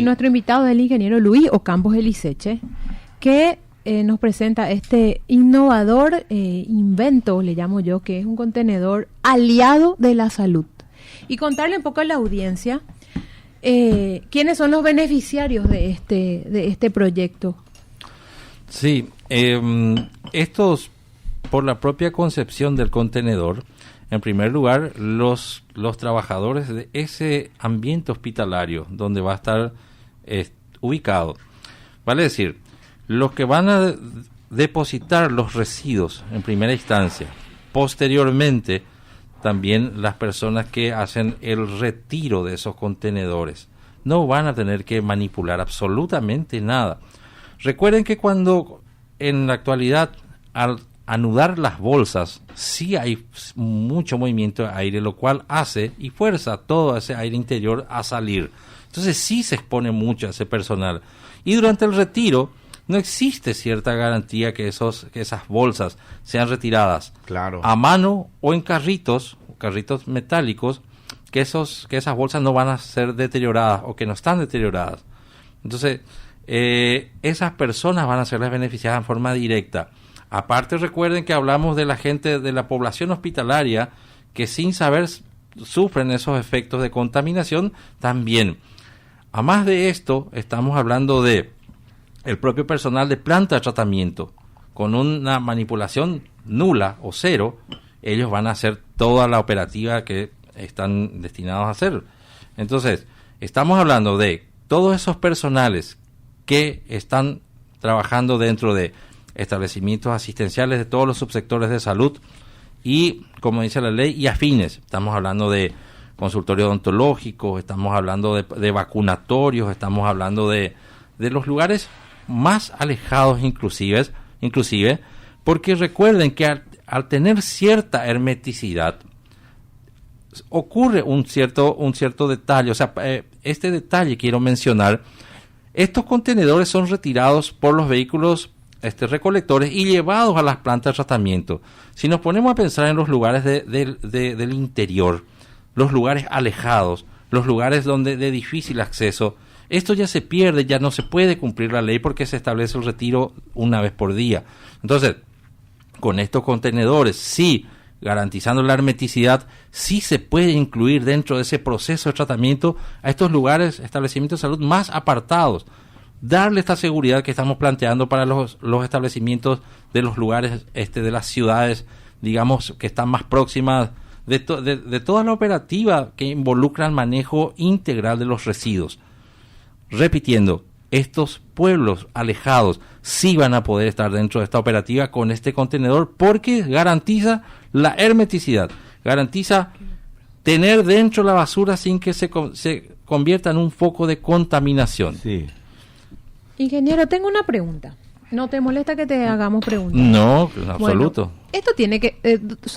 nuestro invitado es el ingeniero Luis Ocampos Eliseche, que nos presenta este innovador invento, le llamo yo, que es un contenedor aliado de la salud. Y contarle un poco a la audiencia quiénes son los beneficiarios de este proyecto. Sí, estos, por la propia concepción del contenedor, en primer lugar, los trabajadores de ese ambiente hospitalario donde va a estar ubicado, vale decir, los que van a depositar los residuos en primera instancia, posteriormente también las personas que hacen el retiro de esos contenedores, no van a tener que manipular absolutamente nada. Recuerden que cuando en la actualidad al anudar las bolsas, sí hay mucho movimiento de aire, lo cual hace y fuerza todo ese aire interior a salir. Entonces sí se expone mucho a ese personal. Y durante el retiro no existe cierta garantía que esas bolsas sean retiradas a mano o en carritos metálicos, que esas bolsas no van a ser deterioradas o que no están deterioradas. Entonces esas personas van a ser las beneficiadas en forma directa. Aparte, recuerden que hablamos de la gente de la población hospitalaria que sin saber sufren esos efectos de contaminación también. A más de esto, estamos hablando de el propio personal de planta de tratamiento. Con una manipulación nula o cero, ellos van a hacer toda la operativa que están destinados a hacer. Entonces, estamos hablando de todos esos personales que están trabajando dentro de establecimientos asistenciales de todos los subsectores de salud y, como dice la ley, y afines. Estamos hablando de consultorios odontológicos, estamos hablando de vacunatorios, estamos hablando de los lugares más alejados inclusive, porque recuerden que al tener cierta hermeticidad ocurre un cierto detalle. O sea, este detalle quiero mencionar. Estos contenedores son retirados por los vehículos recolectores y llevados a las plantas de tratamiento. Si nos ponemos a pensar en los lugares del interior, los lugares alejados, los lugares donde de difícil acceso, esto ya se pierde, ya no se puede cumplir la ley porque se establece el retiro una vez por día. Entonces, con estos contenedores, sí, garantizando la hermeticidad, sí se puede incluir dentro de ese proceso de tratamiento a estos lugares, establecimientos de salud más apartados, darle esta seguridad que estamos planteando para los establecimientos de los lugares de las ciudades, digamos, que están más próximas de toda la operativa que involucra el manejo integral de los residuos. Repitiendo, estos pueblos alejados sí van a poder estar dentro de esta operativa con este contenedor porque garantiza la hermeticidad, garantiza tener dentro la basura sin que se convierta en un foco de contaminación. Sí. Ingeniero, tengo una pregunta. ¿No te molesta que te hagamos preguntas? No, en absoluto. Bueno, esto tiene que...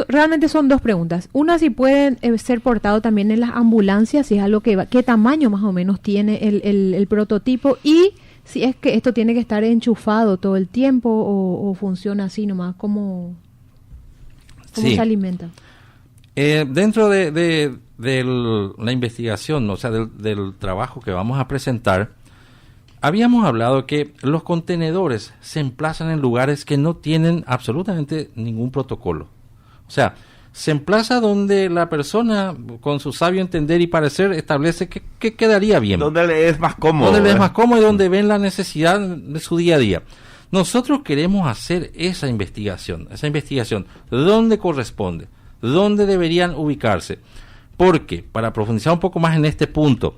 realmente son dos preguntas. Una, si pueden ser portados también en las ambulancias, si es algo que va... ¿Qué tamaño más o menos tiene el prototipo? Y si es que esto tiene que estar enchufado todo el tiempo o funciona así nomás. ¿Cómo se alimenta? Dentro de la investigación, o sea, del trabajo que vamos a presentar, habíamos hablado que los contenedores se emplazan en lugares que no tienen absolutamente ningún protocolo. O sea, se emplaza donde la persona, con su sabio entender y parecer, establece que quedaría bien. Donde le es más cómodo. Donde le es más cómodo y donde ven la necesidad de su día a día. Nosotros queremos hacer esa investigación, ¿dónde corresponde? ¿Dónde deberían ubicarse? Porque, para profundizar un poco más en este punto,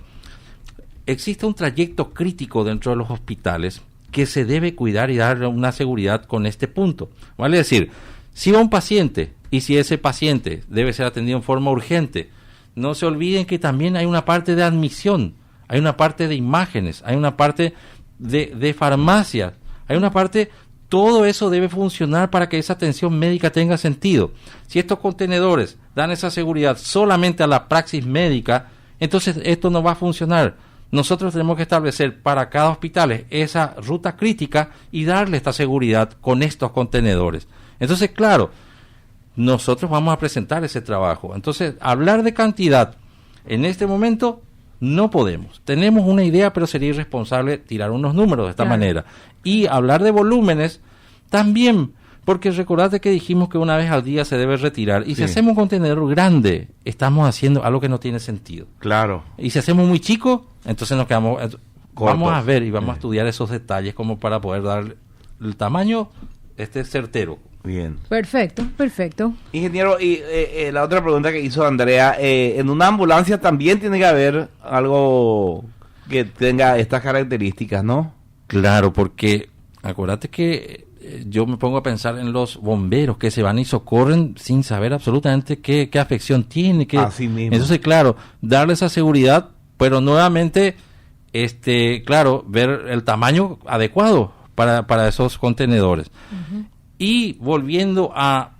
existe un trayecto crítico dentro de los hospitales que se debe cuidar y dar una seguridad con este punto. Vale decir, si va un paciente y si ese paciente debe ser atendido en forma urgente, no se olviden que también hay una parte de admisión, hay una parte de imágenes, hay una parte de farmacia, hay una parte... Todo eso debe funcionar para que esa atención médica tenga sentido. Si estos contenedores dan esa seguridad solamente a la praxis médica, entonces esto no va a funcionar. Nosotros tenemos que establecer para cada hospital esa ruta crítica y darle esta seguridad con estos contenedores. Entonces, claro, nosotros vamos a presentar ese trabajo. Entonces, hablar de cantidad en este momento no podemos. Tenemos una idea, pero sería irresponsable tirar unos números de esta manera. Y hablar de volúmenes también, porque recordate que dijimos que una vez al día se debe retirar. Y si hacemos un contenedor grande, estamos haciendo algo que no tiene sentido. Claro. Y si hacemos muy chico, entonces nos quedamos... Cortos. Vamos a ver y vamos a estudiar esos detalles como para poder dar el tamaño certero. Bien. Perfecto. Ingeniero, y la otra pregunta que hizo Andrea, en una ambulancia también tiene que haber algo que tenga estas características, ¿no? Claro, porque acuérdate que yo me pongo a pensar en los bomberos que se van y socorren sin saber absolutamente qué afección tiene. Así mismo. Entonces, claro, darle esa seguridad, pero nuevamente, claro, ver el tamaño adecuado para esos contenedores. Uh-huh. Y volviendo a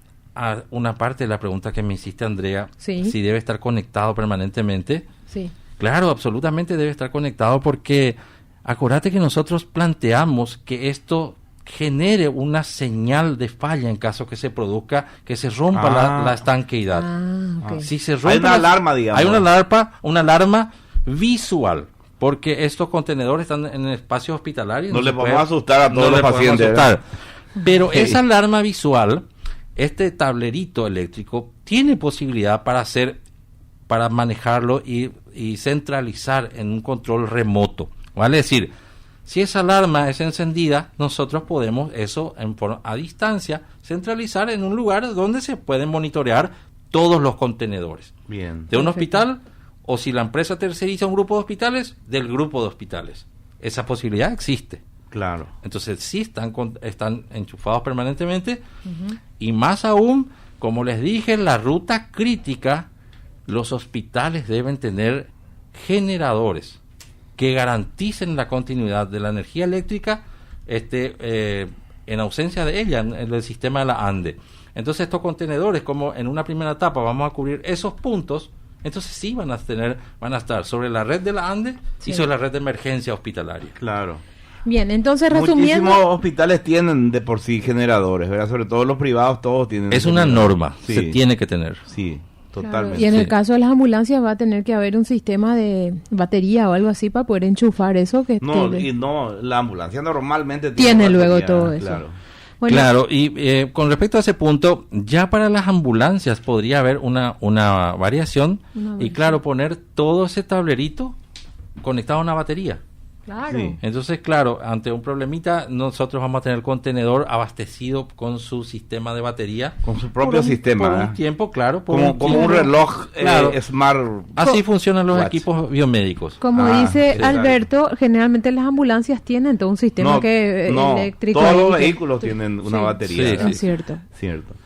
una parte de la pregunta que me hiciste, Andrea, si debe estar conectado permanentemente. Sí. Claro, absolutamente debe estar conectado, porque acuérdate que nosotros planteamos que esto genere una señal de falla en caso que se produzca, que se rompa la estanqueidad. Okay. Si se rompe, hay una alarma, digamos. Hay una alarma visual, porque estos contenedores están en espacios hospitalarios. No le podemos asustar a todos los pacientes. Pero esa alarma visual, este tablerito eléctrico, tiene posibilidad para manejarlo y centralizar en un control remoto. Vale decir, si esa alarma es encendida, nosotros podemos eso a distancia centralizar en un lugar donde se pueden monitorear todos los contenedores. Bien. De un hospital, o si la empresa terceriza un grupo de hospitales, del grupo de hospitales. Esa posibilidad existe. Claro. Entonces sí están enchufados permanentemente. Uh-huh. Y más aún, como les dije, en la ruta crítica, los hospitales deben tener generadores que garanticen la continuidad de la energía eléctrica en ausencia de ella en el sistema de la ANDE. Entonces estos contenedores, como en una primera etapa vamos a cubrir esos puntos, entonces sí van a estar sobre la red de la ANDE y sobre la red de emergencia hospitalaria. Claro. Bien, entonces resumiendo... Muchísimos hospitales tienen de por sí generadores, ¿verdad? Sobre todo los privados, todos tienen... Es una norma, se tiene que tener. Sí, totalmente. Claro. Y en el caso de las ambulancias va a tener que haber un sistema de batería o algo así para poder enchufar eso. La ambulancia normalmente tiene luego batería, todo eso. Claro. Bueno. Claro, y con respecto a ese punto, ya para las ambulancias podría haber una variación y claro, poner todo ese tablerito conectado a una batería. Claro. Sí. Entonces, claro, ante un problemita, nosotros vamos a tener el contenedor abastecido con su sistema de batería. Con su propio sistema. Por un tiempo, claro. Como un reloj smart. Así funcionan los equipos biomédicos. Como dice Alberto, generalmente las ambulancias tienen todo un sistema eléctrico. Todos los vehículos tienen una batería. Sí. Es cierto.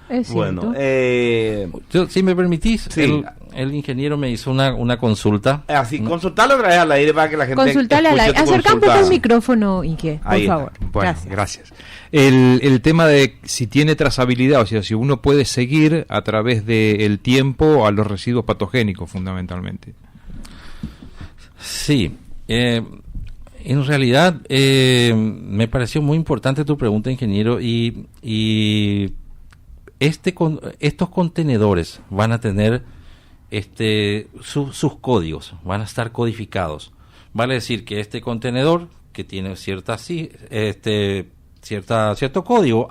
Es bueno, si me permitís, el ingeniero me hizo una consulta. Así, consultarle otra vez al aire para que la gente consultarle al aire. Acerca un poco el micrófono, Inge, por favor. Bueno, gracias. El tema de si tiene trazabilidad, o sea, si uno puede seguir a través del tiempo a los residuos patogénicos, fundamentalmente. Sí. En realidad, me pareció muy importante tu pregunta, ingeniero, y estos contenedores van a tener sus códigos, van a estar codificados. Vale decir que este contenedor, que tiene cierto código,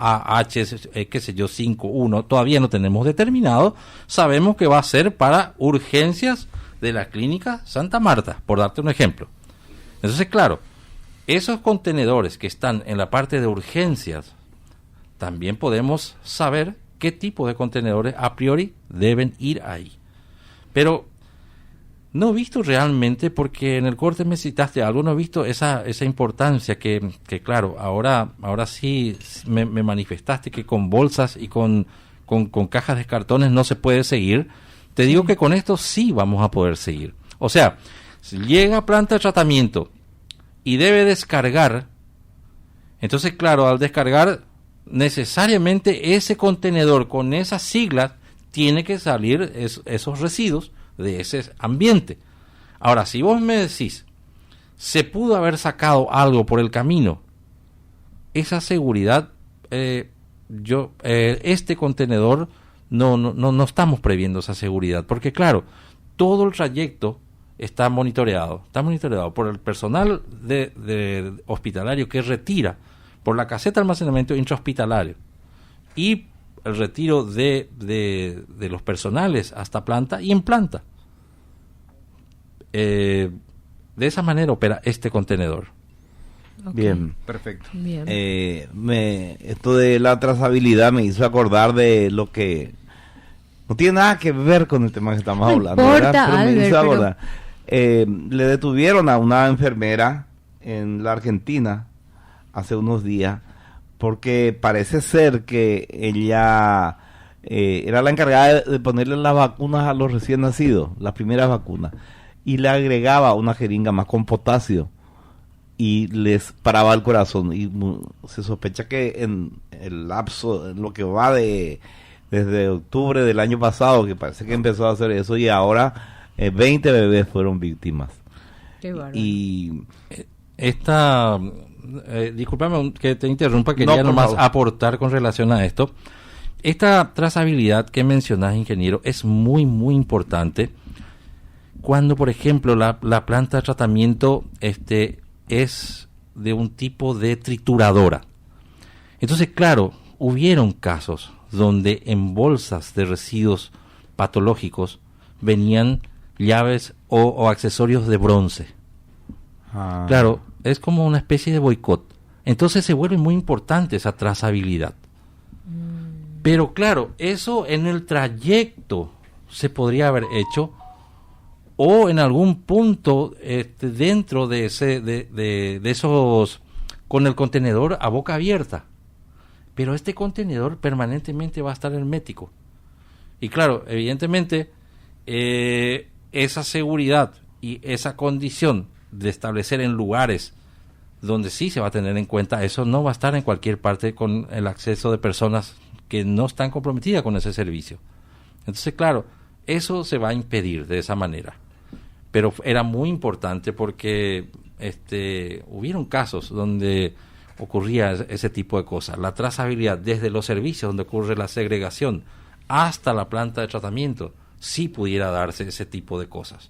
qué sé yo, 5.1, todavía no tenemos determinado, sabemos que va a ser para urgencias de la clínica Santa Marta, por darte un ejemplo. Entonces, claro, esos contenedores que están en la parte de urgencias, también podemos saber qué tipo de contenedores a priori deben ir ahí. Pero no he visto realmente, porque en el corte me citaste algo, no he visto esa importancia que claro, ahora sí me manifestaste que con bolsas y con cajas de cartones no se puede seguir. Te digo que con esto sí vamos a poder seguir. O sea, si llega a planta de tratamiento y debe descargar, entonces claro, al descargar necesariamente ese contenedor con esas siglas tiene que salir esos residuos de ese ambiente. Ahora, si vos me decís, se pudo haber sacado algo por el camino, esa seguridad, este contenedor no estamos previendo esa seguridad, porque claro, todo el trayecto está monitoreado por el personal de hospitalario que retira por la caseta de almacenamiento intrahospitalario y el retiro de los personales hasta planta y en planta. De esa manera opera este contenedor. Ok. Bien. Perfecto. Bien. Esto de la trazabilidad me hizo acordar de lo que no tiene nada que ver con el tema que estamos No hablando, importa, ¿verdad? Pero me Albert, hizo pero- acordar. Le detuvieron a una enfermera en la Argentina hace unos días porque parece ser que ella era la encargada de ponerle las vacunas a los recién nacidos, las primeras vacunas, y le agregaba una jeringa más con potasio y les paraba el corazón. Y se sospecha que en el lapso, en lo que va desde octubre del año pasado, que parece que empezó a hacer eso, y ahora 20 bebés fueron víctimas. Qué bárbaro. Y Esta, discúlpame que te interrumpa, quería por nomás favor. aportar con relación a esto. Esta trazabilidad que mencionas, ingeniero, es muy, muy importante cuando, por ejemplo, la planta de tratamiento es de un tipo de trituradora. Entonces, claro, hubieron casos donde en bolsas de residuos patológicos venían llaves o accesorios de bronce. Claro, es como una especie de boicot. Entonces se vuelve muy importante esa trazabilidad. Pero claro, eso en el trayecto se podría haber hecho o en algún punto dentro de esos, con el contenedor a boca abierta. Pero este contenedor permanentemente va a estar hermético. Y claro, evidentemente, esa seguridad y esa condición de establecer en lugares donde sí se va a tener en cuenta, eso no va a estar en cualquier parte con el acceso de personas que no están comprometidas con ese servicio. Entonces, claro, eso se va a impedir de esa manera. Pero era muy importante porque hubieron casos donde ocurría ese tipo de cosas. La trazabilidad desde los servicios donde ocurre la segregación hasta la planta de tratamiento, sí pudiera darse ese tipo de cosas.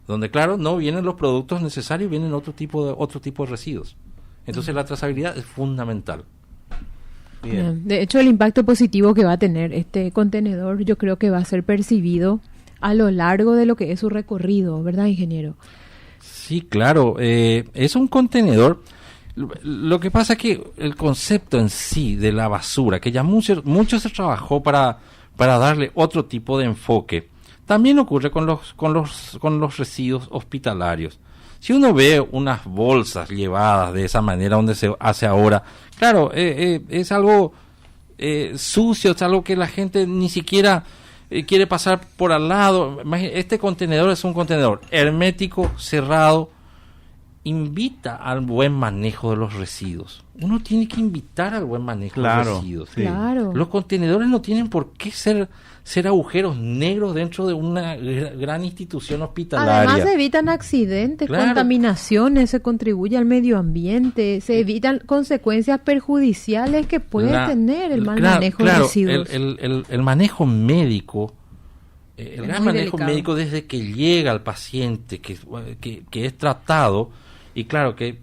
Donde, claro, no vienen los productos necesarios, vienen otro tipo de residuos. Entonces la trazabilidad es fundamental. Bien. De hecho, el impacto positivo que va a tener este contenedor, yo creo que va a ser percibido a lo largo de lo que es su recorrido, ¿verdad, ingeniero? Sí, claro. Es un contenedor. Lo que pasa es que el concepto en sí de la basura, que ya mucho se trabajó para darle otro tipo de enfoque, también ocurre con los residuos hospitalarios. Si uno ve unas bolsas llevadas de esa manera donde se hace ahora, claro, es algo sucio, es algo que la gente ni siquiera quiere pasar por al lado. Este contenedor es un contenedor hermético, cerrado, invita al buen manejo de los residuos. Uno tiene que invitar al buen manejo de los residuos. Sí. Claro. Los contenedores no tienen por qué ser agujeros negros dentro de una gran institución hospitalaria. Además se evitan accidentes, Claro. contaminaciones, se contribuye al medio ambiente, se evitan consecuencias perjudiciales que puede tener el mal manejo de residuos. El manejo médico, el Es gran muy manejo delicado. médico desde que llega al paciente, que es tratado, y claro, que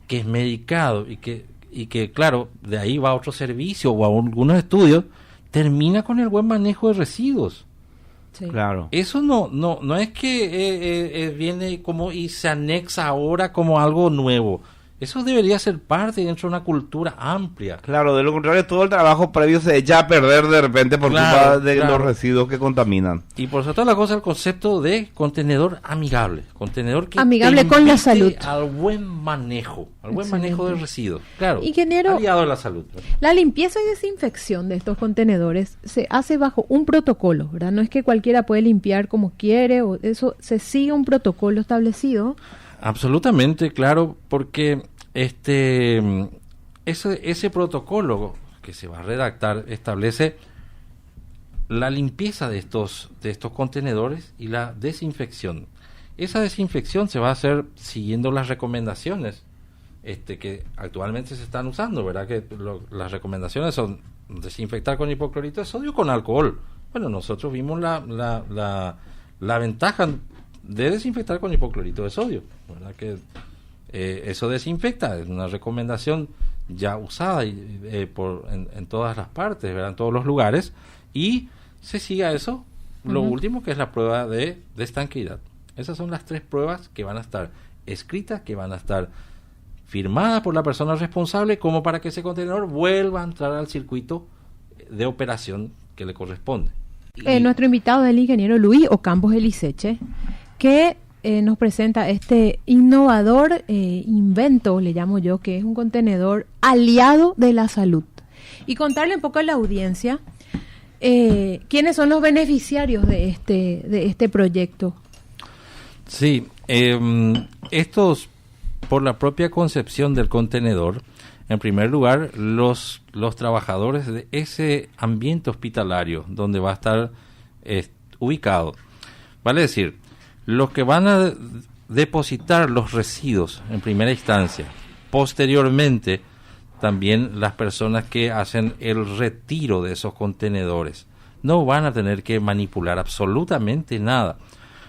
es medicado, y que claro, de ahí va a otro servicio o a algunos estudios, termina con el buen manejo de residuos. Sí. Claro. Eso no es que viene como y se anexa ahora como algo nuevo. Eso debería ser parte dentro de una cultura amplia. Claro, de lo contrario, todo el trabajo previo se echa a perder de repente por Claro, culpa de claro. los residuos que contaminan. Y por sobre todas las cosas, el concepto de contenedor amigable. Contenedor que Amigable te con la invite salud. al buen manejo. Al buen Excelente. manejo de residuos. Claro. Ingeniero, aliado de la salud. la limpieza y desinfección de estos contenedores se hace bajo un protocolo, ¿verdad? No es que cualquiera puede limpiar como quiere, o eso se sigue un protocolo establecido. Absolutamente, claro, porque ese protocolo que se va a redactar establece la limpieza de estos contenedores y la desinfección. Esa desinfección se va a hacer siguiendo las recomendaciones que actualmente se están usando, ¿verdad? Que las recomendaciones son desinfectar con hipoclorito de sodio o con alcohol. Bueno, nosotros vimos la ventaja de desinfectar con hipoclorito de sodio, ¿verdad? Que eso desinfecta, es una recomendación ya usada en todas las partes, ¿verdad? En todos los lugares, y se sigue a eso. Lo último, que es la prueba de estanqueidad. Esas son las 3 pruebas que van a estar escritas, que van a estar firmadas por la persona responsable, como para que ese contenedor vuelva a entrar al circuito de operación que le corresponde. Nuestro invitado es el ingeniero Luis Ocampos Eliseche, que nos presenta este innovador invento, le llamo yo, que es un contenedor aliado de la salud. Y contarle un poco a la audiencia quiénes son los beneficiarios de este proyecto. Sí, estos, por la propia concepción del contenedor, en primer lugar, los trabajadores de ese ambiente hospitalario donde va a estar ubicado, vale decir, los que van a depositar los residuos en primera instancia, posteriormente también las personas que hacen el retiro de esos contenedores, no van a tener que manipular absolutamente nada.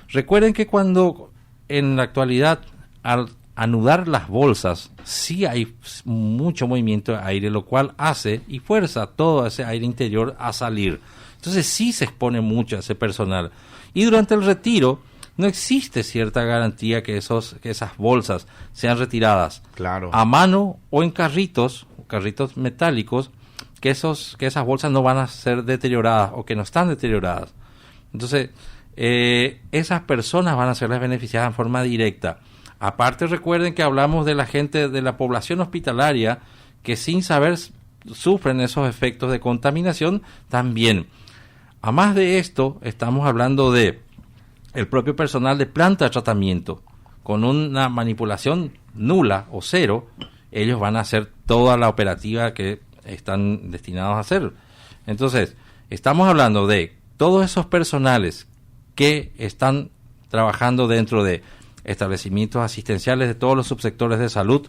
Recuerden que cuando en la actualidad, al anudar las bolsas, sí hay mucho movimiento de aire, lo cual hace y fuerza todo ese aire interior a salir. Entonces sí se expone mucho a ese personal. Y durante el retiro no existe cierta garantía que esas bolsas sean retiradas a mano o en carritos metálicos, que esas bolsas no van a ser deterioradas o que no están deterioradas. Entonces esas personas van a ser las beneficiadas en forma directa. Aparte, recuerden que hablamos de la gente de la población hospitalaria que sin saber sufren esos efectos de contaminación también. A más de esto, estamos hablando de el propio personal de planta de tratamiento. Con una manipulación nula o cero, ellos van a hacer toda la operativa que están destinados a hacer. Entonces, estamos hablando de todos esos personales que están trabajando dentro de establecimientos asistenciales de todos los subsectores de salud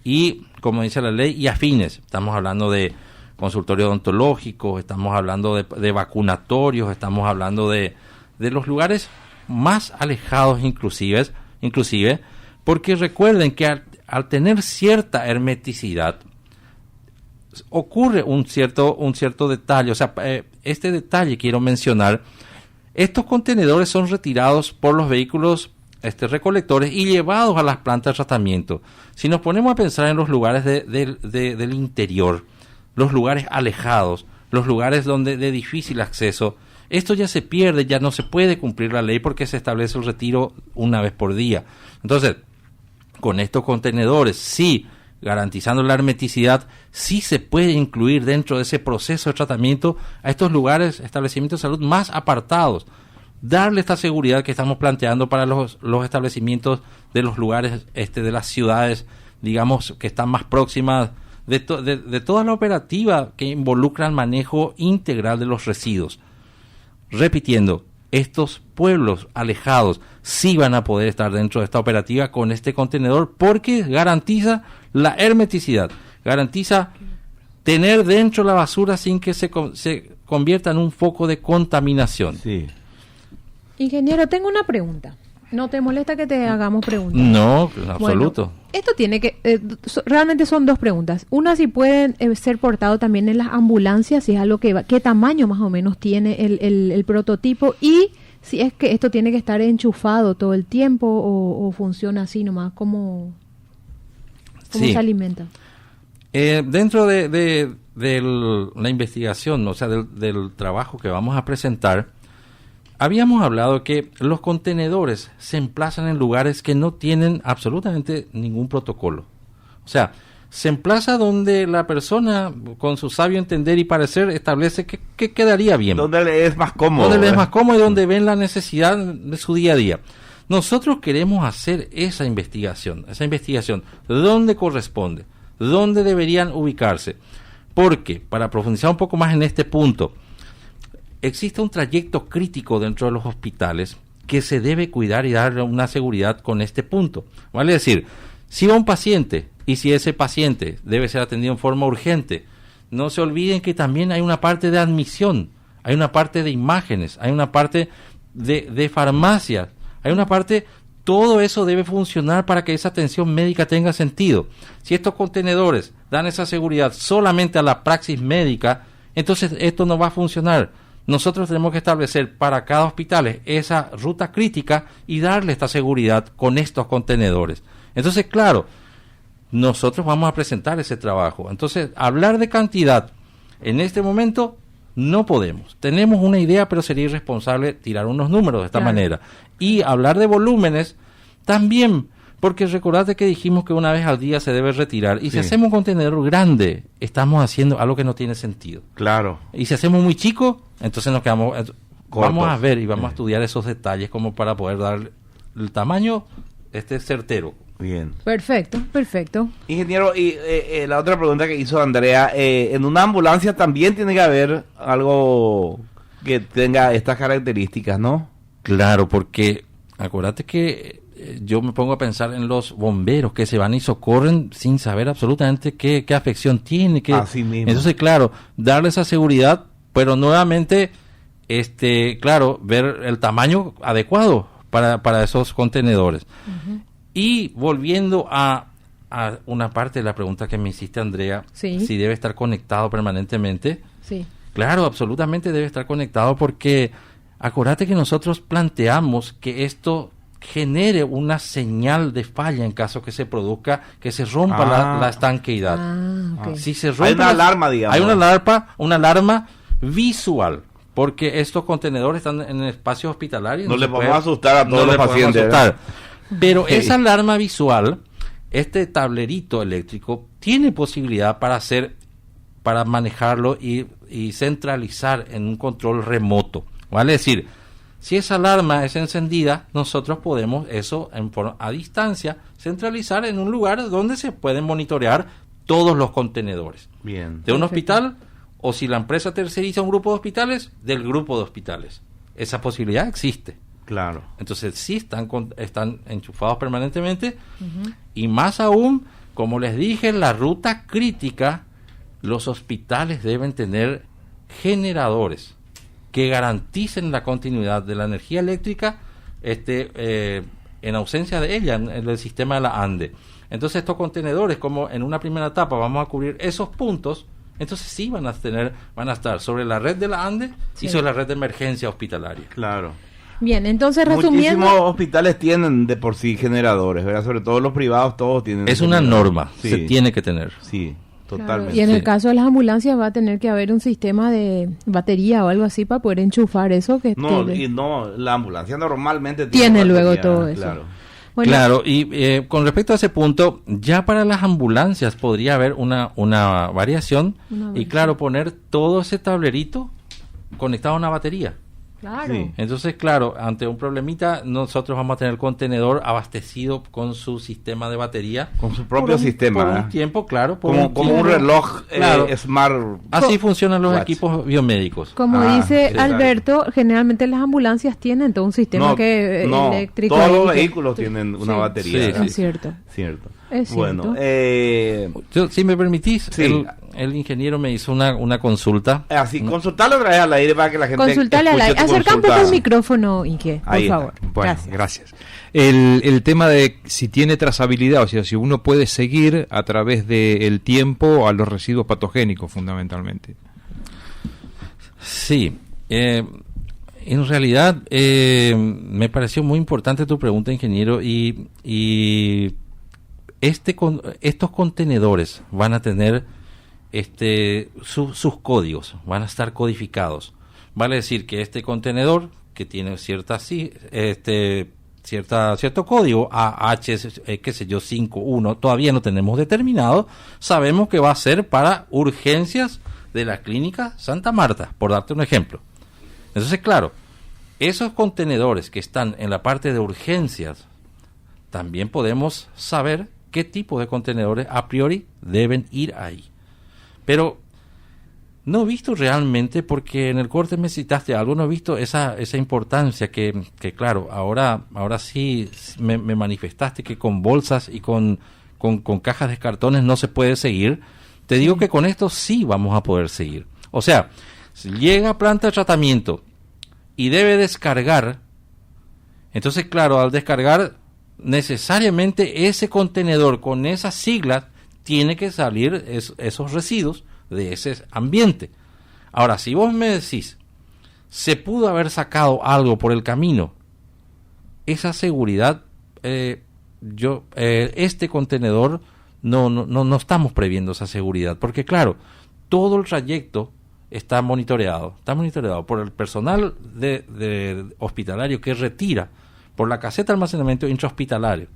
y, como dice la ley, y afines. Estamos hablando de consultorios odontológicos, estamos hablando de vacunatorios, estamos hablando de los lugares más alejados inclusive, porque recuerden que al tener cierta hermeticidad ocurre un cierto detalle. O sea, este detalle quiero mencionar. Estos contenedores son retirados por los vehículos recolectores y llevados a las plantas de tratamiento. Si nos ponemos a pensar en los lugares del interior, los lugares alejados, los lugares de difícil acceso, esto ya se pierde, ya no se puede cumplir la ley porque se establece el retiro una vez por día. Entonces, con estos contenedores, sí, garantizando la hermeticidad, sí se puede incluir dentro de ese proceso de tratamiento a estos lugares, establecimientos de salud más apartados, darle esta seguridad que estamos planteando para los establecimientos de los lugares de las ciudades, digamos, que están más próximas de toda la operativa que involucra el manejo integral de los residuos. Repitiendo, estos pueblos alejados sí van a poder estar dentro de esta operativa con este contenedor porque garantiza la hermeticidad, garantiza tener dentro la basura sin que se convierta en un foco de contaminación. Sí. Ingeniero, tengo una pregunta. ¿No te molesta que te hagamos preguntas? No, en absoluto. Bueno, esto tiene que... realmente son 2 preguntas. Una, si pueden ser portados también en las ambulancias, si es algo ¿qué tamaño más o menos tiene el prototipo? Y si es que esto tiene que estar enchufado todo el tiempo o funciona así nomás, ¿cómo se alimenta? Dentro de la investigación, o sea, del trabajo que vamos a presentar, habíamos hablado que los contenedores se emplazan en lugares que no tienen absolutamente ningún protocolo. O sea, se emplaza donde la persona, con su sabio entender y parecer, establece que quedaría bien. Donde le es más cómodo. Donde le es más cómodo y donde ven la necesidad de su día a día. Nosotros queremos hacer esa investigación, ¿dónde corresponde? ¿Dónde deberían ubicarse? Porque, para profundizar un poco más en este punto, existe un trayecto crítico dentro de los hospitales que se debe cuidar y darle una seguridad con este punto. Vale decir, si va un paciente y si ese paciente debe ser atendido en forma urgente, no se olviden que también hay una parte de admisión, hay una parte de imágenes, hay una parte de farmacia, Hay una parte, todo eso debe funcionar para que esa atención médica tenga sentido. Si estos contenedores dan esa seguridad solamente a la praxis médica, entonces esto no va a funcionar. Nosotros tenemos que establecer para cada hospital esa ruta crítica y darle esta seguridad con estos contenedores. Entonces, claro, nosotros vamos a presentar ese trabajo. Entonces, hablar de cantidad en este momento no podemos. Tenemos una idea, pero sería irresponsable tirar unos números de esta manera. Y hablar de volúmenes también, porque recordate que dijimos que una vez al día se debe retirar. Y si hacemos un contenedor grande, estamos haciendo algo que no tiene sentido. Claro. Y si hacemos muy chico, entonces nos quedamos... Cortos. Vamos a ver y vamos a estudiar esos detalles como para poder dar el tamaño certero. Bien. Perfecto, perfecto. Ingeniero, y la otra pregunta que hizo Andrea, en una ambulancia también tiene que haber algo que tenga estas características, ¿no? Claro, porque acuérdate que yo me pongo a pensar en los bomberos que se van y socorren sin saber absolutamente qué afección tiene. Así mismo. Entonces, claro, darle esa seguridad, pero nuevamente, claro, ver el tamaño adecuado para esos contenedores. Uh-huh. Y volviendo a una parte de la pregunta que me hiciste, Andrea, si debe estar conectado permanentemente. Sí. Claro, absolutamente debe estar conectado porque acuérdate que nosotros planteamos que esto genere una señal de falla en caso que se produzca, que se rompa la estanqueidad. Okay. Si se rompe hay una alarma, digamos. Hay una alarma visual, porque estos contenedores están en el espacio hospitalario. No le podemos asustar a todos los pacientes. Pero esa alarma visual, este tablerito eléctrico, tiene posibilidad para manejarlo y centralizar en un control remoto. Vale decir, si esa alarma es encendida, nosotros podemos eso a distancia centralizar en un lugar donde se pueden monitorear todos los contenedores. Bien. De un hospital, o si la empresa terceriza un grupo de hospitales, del grupo de hospitales. Esa posibilidad existe. Claro. Entonces sí están enchufados permanentemente. Uh-huh. Y más aún, como les dije, en la ruta crítica, los hospitales deben tener generadores que garanticen la continuidad de la energía eléctrica en ausencia de ella en el sistema de la ANDE. Entonces estos contenedores, como en una primera etapa vamos a cubrir esos puntos, entonces sí van a estar sobre la red de la ANDE y sobre la red de emergencia hospitalaria. Claro. Bien, entonces resumiendo... Muchísimos hospitales tienen de por sí generadores, ¿verdad? Sobre todo los privados, todos tienen... Es una norma, se tiene que tener. Sí, totalmente. Claro. Y en el caso de las ambulancias va a tener que haber un sistema de batería o algo así para poder enchufar eso. La ambulancia normalmente tiene luego batería, todo eso. Claro. Bueno. Claro, y con respecto a ese punto, ya para las ambulancias podría haber una variación y claro, poner todo ese tablerito conectado a una batería. Claro. Sí. Entonces, claro, ante un problemita, nosotros vamos a tener el contenedor abastecido con su sistema de batería. Con su propio sistema. Por un tiempo, claro. Como un reloj smart. Así funcionan los equipos biomédicos. Como dice Alberto, generalmente las ambulancias tienen todo un sistema eléctrico. Todos los vehículos tienen una batería. Sí, es cierto. Es bueno, si me permitís, el ingeniero me hizo una consulta. Así, consultarle otra vez al aire para que la gente consultarle al aire. Acerca un poco el micrófono, Inge, por favor. Bueno, gracias. El tema de si tiene trazabilidad, o sea, si uno puede seguir a través del tiempo a los residuos patogénicos, fundamentalmente. Sí. En realidad, me pareció muy importante tu pregunta, ingeniero, y estos contenedores van a tener sus códigos, van a estar codificados. Vale decir que este contenedor que tiene cierto código AH, qué sé yo, 51, todavía no tenemos determinado, sabemos que va a ser para urgencias de la clínica Santa Marta, por darte un ejemplo. Entonces, claro, esos contenedores que están en la parte de urgencias, también podemos saber qué tipo de contenedores a priori deben ir ahí. Pero no he visto realmente, porque en el corte me citaste algo, no he visto esa importancia que claro, ahora sí me manifestaste que con bolsas y con cajas de cartones no se puede seguir. Te digo que con esto sí vamos a poder seguir. O sea, si llega a planta de tratamiento y debe descargar, Entonces, claro, al descargar, necesariamente ese contenedor con esas siglas tiene que salir esos residuos de ese ambiente. Ahora, si vos me decís, se pudo haber sacado algo por el camino, esa seguridad, este contenedor no estamos previendo esa seguridad, porque claro, todo el trayecto está monitoreado por el personal de hospitalario que retira por la caseta de almacenamiento intrahospitalario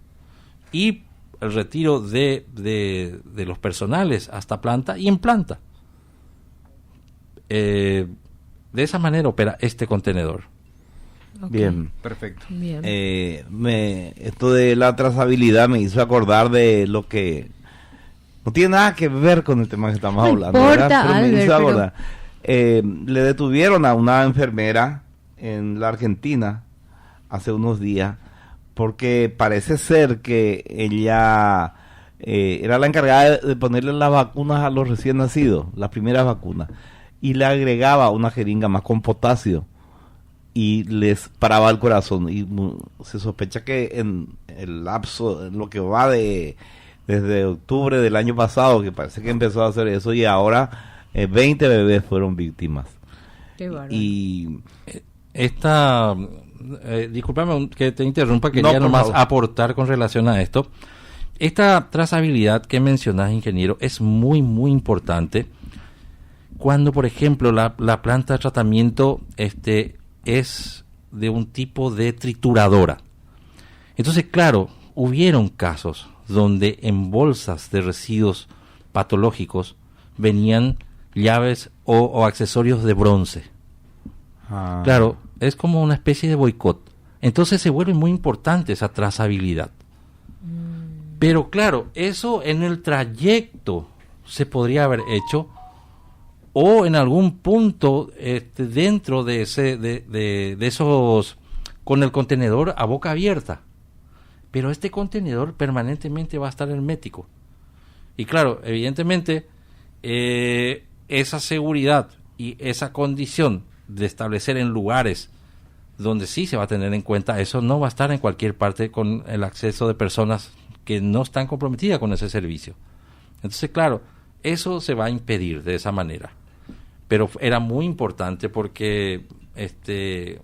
y el retiro de los personales hasta planta y en planta. De esa manera opera este contenedor. Okay. Bien. Perfecto. Bien. Esto de la trazabilidad me hizo acordar de lo que no tiene nada que ver con el tema que estamos hablando. Importa, ¿verdad? Pero Albert, me hizo acordar. Le detuvieron a una enfermera en la Argentina hace unos días porque parece ser que ella era la encargada de ponerle las vacunas a los recién nacidos, las primeras vacunas, y le agregaba una jeringa más con potasio y les paraba el corazón, y se sospecha que en el lapso, en lo que va desde octubre del año pasado, que parece que empezó a hacer eso, y ahora 20 bebés fueron víctimas. Qué bárbaro. Y Esta, discúlpame que te interrumpa, quería nomás aportar con relación a esto. Esta trazabilidad que mencionás, ingeniero, es muy, muy importante cuando, por ejemplo, la planta de tratamiento es de un tipo de trituradora. Entonces, claro, hubieron casos donde en bolsas de residuos patológicos venían llaves o accesorios de bronce. Claro, es como una especie de boicot. Entonces se vuelve muy importante esa trazabilidad. Pero claro, eso en el trayecto se podría haber hecho, o en algún punto dentro de esos, con el contenedor a boca abierta. Pero este contenedor permanentemente va a estar hermético. Y claro, evidentemente, esa seguridad y esa condición de establecer en lugares donde sí se va a tener en cuenta, eso no va a estar en cualquier parte con el acceso de personas que no están comprometidas con ese servicio. Entonces, claro, eso se va a impedir de esa manera. Pero era muy importante porque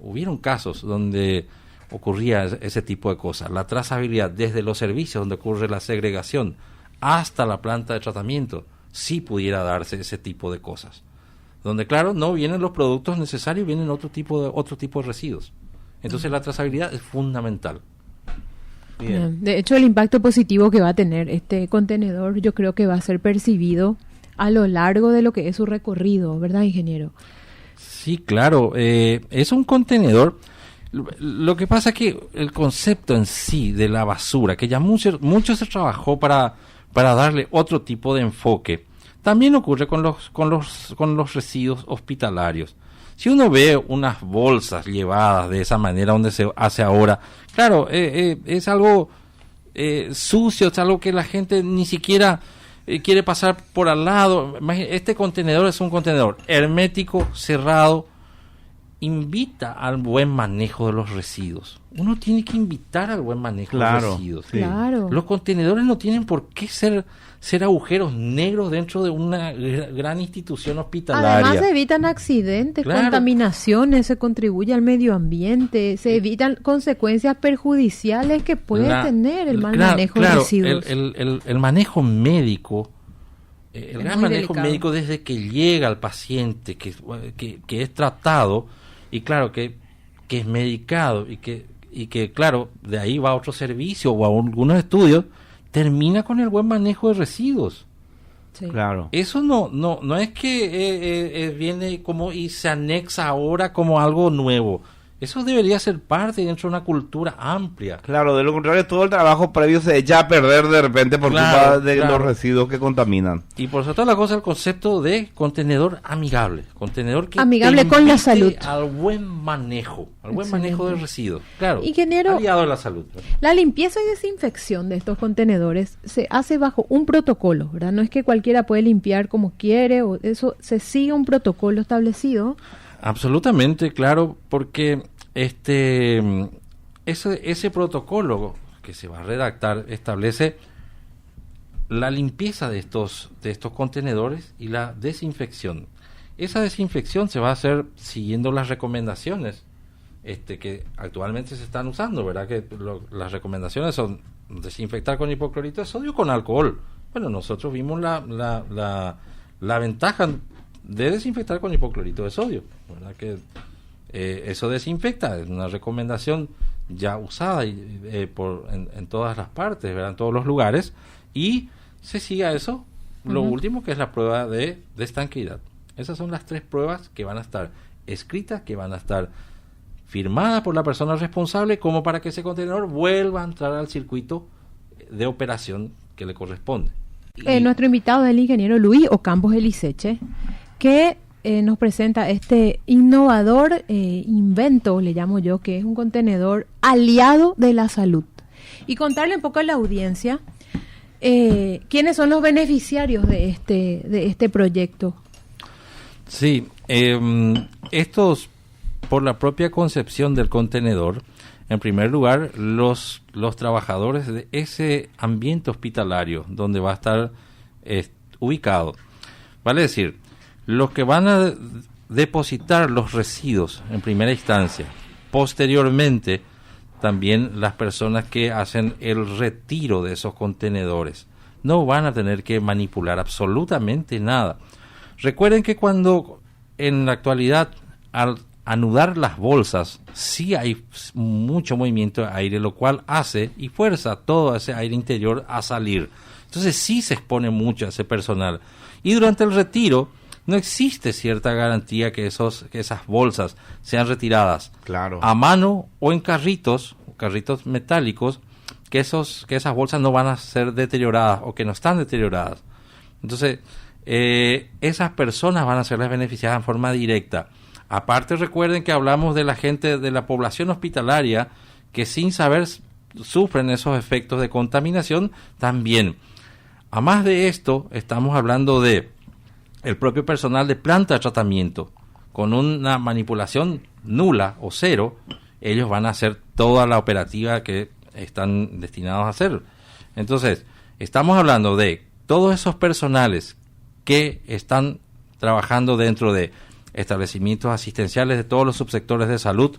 hubieron casos donde ocurría ese tipo de cosas. La trazabilidad desde los servicios donde ocurre la segregación hasta la planta de tratamiento, sí pudiera darse ese tipo de cosas. Donde, claro, no vienen los productos necesarios, vienen otro tipo de residuos. Entonces la trazabilidad es fundamental. bien. De hecho, el impacto positivo que va a tener este contenedor, yo creo que va a ser percibido a lo largo de lo que es su recorrido, ¿verdad, ingeniero? Sí, claro. Es un contenedor. Lo que pasa es que el concepto en sí de la basura, que ya mucho se trabajó para darle otro tipo de enfoque, también ocurre con los residuos hospitalarios. Si uno ve unas bolsas llevadas de esa manera donde se hace ahora, claro, es algo sucio, es algo que la gente ni siquiera quiere pasar por al lado. Este contenedor es un contenedor hermético, cerrado, invita al buen manejo de los residuos. Uno tiene que invitar al buen manejo de los residuos. Sí. Claro. Los contenedores no tienen por qué ser agujeros negros dentro de una gran institución hospitalaria. Además se evitan accidentes, Claro. contaminaciones, se contribuye al medio ambiente, se evitan consecuencias perjudiciales que puede tener el mal manejo de residuos. El manejo médico, el gran muy manejo delicado. médico desde que llega al paciente, que es tratado, y claro, que es medicado, y que claro, de ahí va a otro servicio o a algunos estudios, termina con el buen manejo de residuos. Sí. Claro. Eso no es que viene como y se anexa ahora como algo nuevo. Eso debería ser parte dentro de una cultura amplia. Claro, de lo contrario, todo el trabajo previo se echa a perder de repente por Claro, culpa de claro. los residuos que contaminan. Y por sobre todas las cosas, el concepto de contenedor amigable. Contenedor que Amigable te con la invite salud. al buen manejo. Al buen Excelente. manejo de residuos. Claro. Ingeniero, aliado de la salud. la limpieza y desinfección de estos contenedores se hace bajo un protocolo, ¿verdad? No es que cualquiera puede limpiar como quiere, o eso se sigue un protocolo establecido. Absolutamente, claro, porque ese protocolo que se va a redactar establece la limpieza de estos contenedores y la desinfección. Esa desinfección se va a hacer siguiendo las recomendaciones que actualmente se están usando, ¿verdad? Que las recomendaciones son desinfectar con hipoclorito de sodio con alcohol. Bueno, nosotros vimos la ventaja de desinfectar con hipoclorito de sodio, ¿verdad? Que eso desinfecta, es una recomendación ya usada en todas las partes, ¿verdad? En todos los lugares, y se sigue a eso. Lo último, que es la prueba de estanqueidad. Esas son las 3 pruebas que van a estar escritas, que van a estar firmada por la persona responsable, como para que ese contenedor vuelva a entrar al circuito de operación que le corresponde. Nuestro invitado es el ingeniero Luis Ocampos Eliseche, que nos presenta este innovador invento, le llamo yo, que es un contenedor aliado de la salud. Y contarle un poco a la audiencia quiénes son los beneficiarios de este proyecto. Sí, estos, por la propia concepción del contenedor, en primer lugar, los trabajadores de ese ambiente hospitalario donde va a estar ubicado, vale decir, los que van a depositar los residuos en primera instancia, posteriormente también las personas que hacen el retiro de esos contenedores, no van a tener que manipular absolutamente nada. Recuerden que cuando en la actualidad, al anudar las bolsas, sí hay mucho movimiento de aire, lo cual hace y fuerza todo ese aire interior a salir. Entonces sí se expone mucho a ese personal. Y durante el retiro no existe cierta garantía que esas bolsas sean retiradas a mano o en carritos metálicos, que esas bolsas no van a ser deterioradas o que no están deterioradas. Entonces esas personas van a ser las beneficiadas en forma directa. Aparte, recuerden que hablamos de la gente de la población hospitalaria que sin saber sufren esos efectos de contaminación también. A más de esto, estamos hablando de el propio personal de planta de tratamiento. Con una manipulación nula o cero, ellos van a hacer toda la operativa que están destinados a hacer. Entonces, estamos hablando de todos esos personales que están trabajando dentro de establecimientos asistenciales de todos los subsectores de salud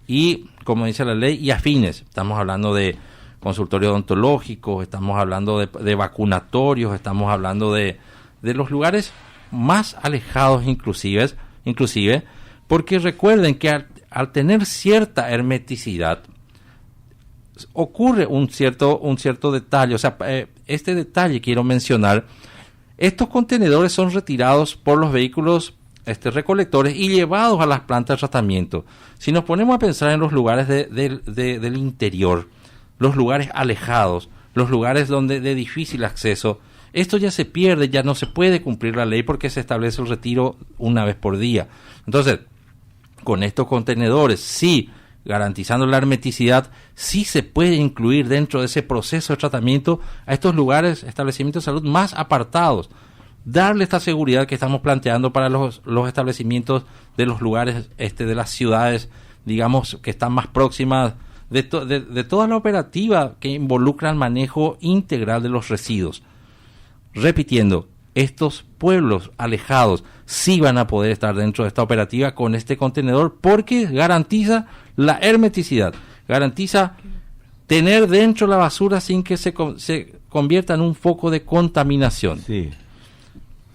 y, como dice la ley, y afines. Estamos hablando de consultorios odontológicos, estamos hablando de vacunatorios, estamos hablando de los lugares más alejados inclusive, porque recuerden que al tener cierta hermeticidad ocurre un cierto detalle. O sea, este detalle quiero mencionar. Estos contenedores son retirados por los vehículos recolectores y llevados a las plantas de tratamiento. Si nos ponemos a pensar en los lugares del interior, los lugares alejados, los lugares de difícil acceso, esto ya se pierde, ya no se puede cumplir la ley porque se establece el retiro una vez por día. Entonces, con estos contenedores, sí, garantizando la hermeticidad, sí se puede incluir dentro de ese proceso de tratamiento a estos lugares, establecimientos de salud más apartados, darle esta seguridad que estamos planteando para los establecimientos de los lugares de las ciudades, digamos, que están más próximas de toda la operativa que involucra el manejo integral de los residuos. Repitiendo, estos pueblos alejados sí van a poder estar dentro de esta operativa con este contenedor porque garantiza la hermeticidad, garantiza tener dentro la basura sin que se convierta en un foco de contaminación. Sí.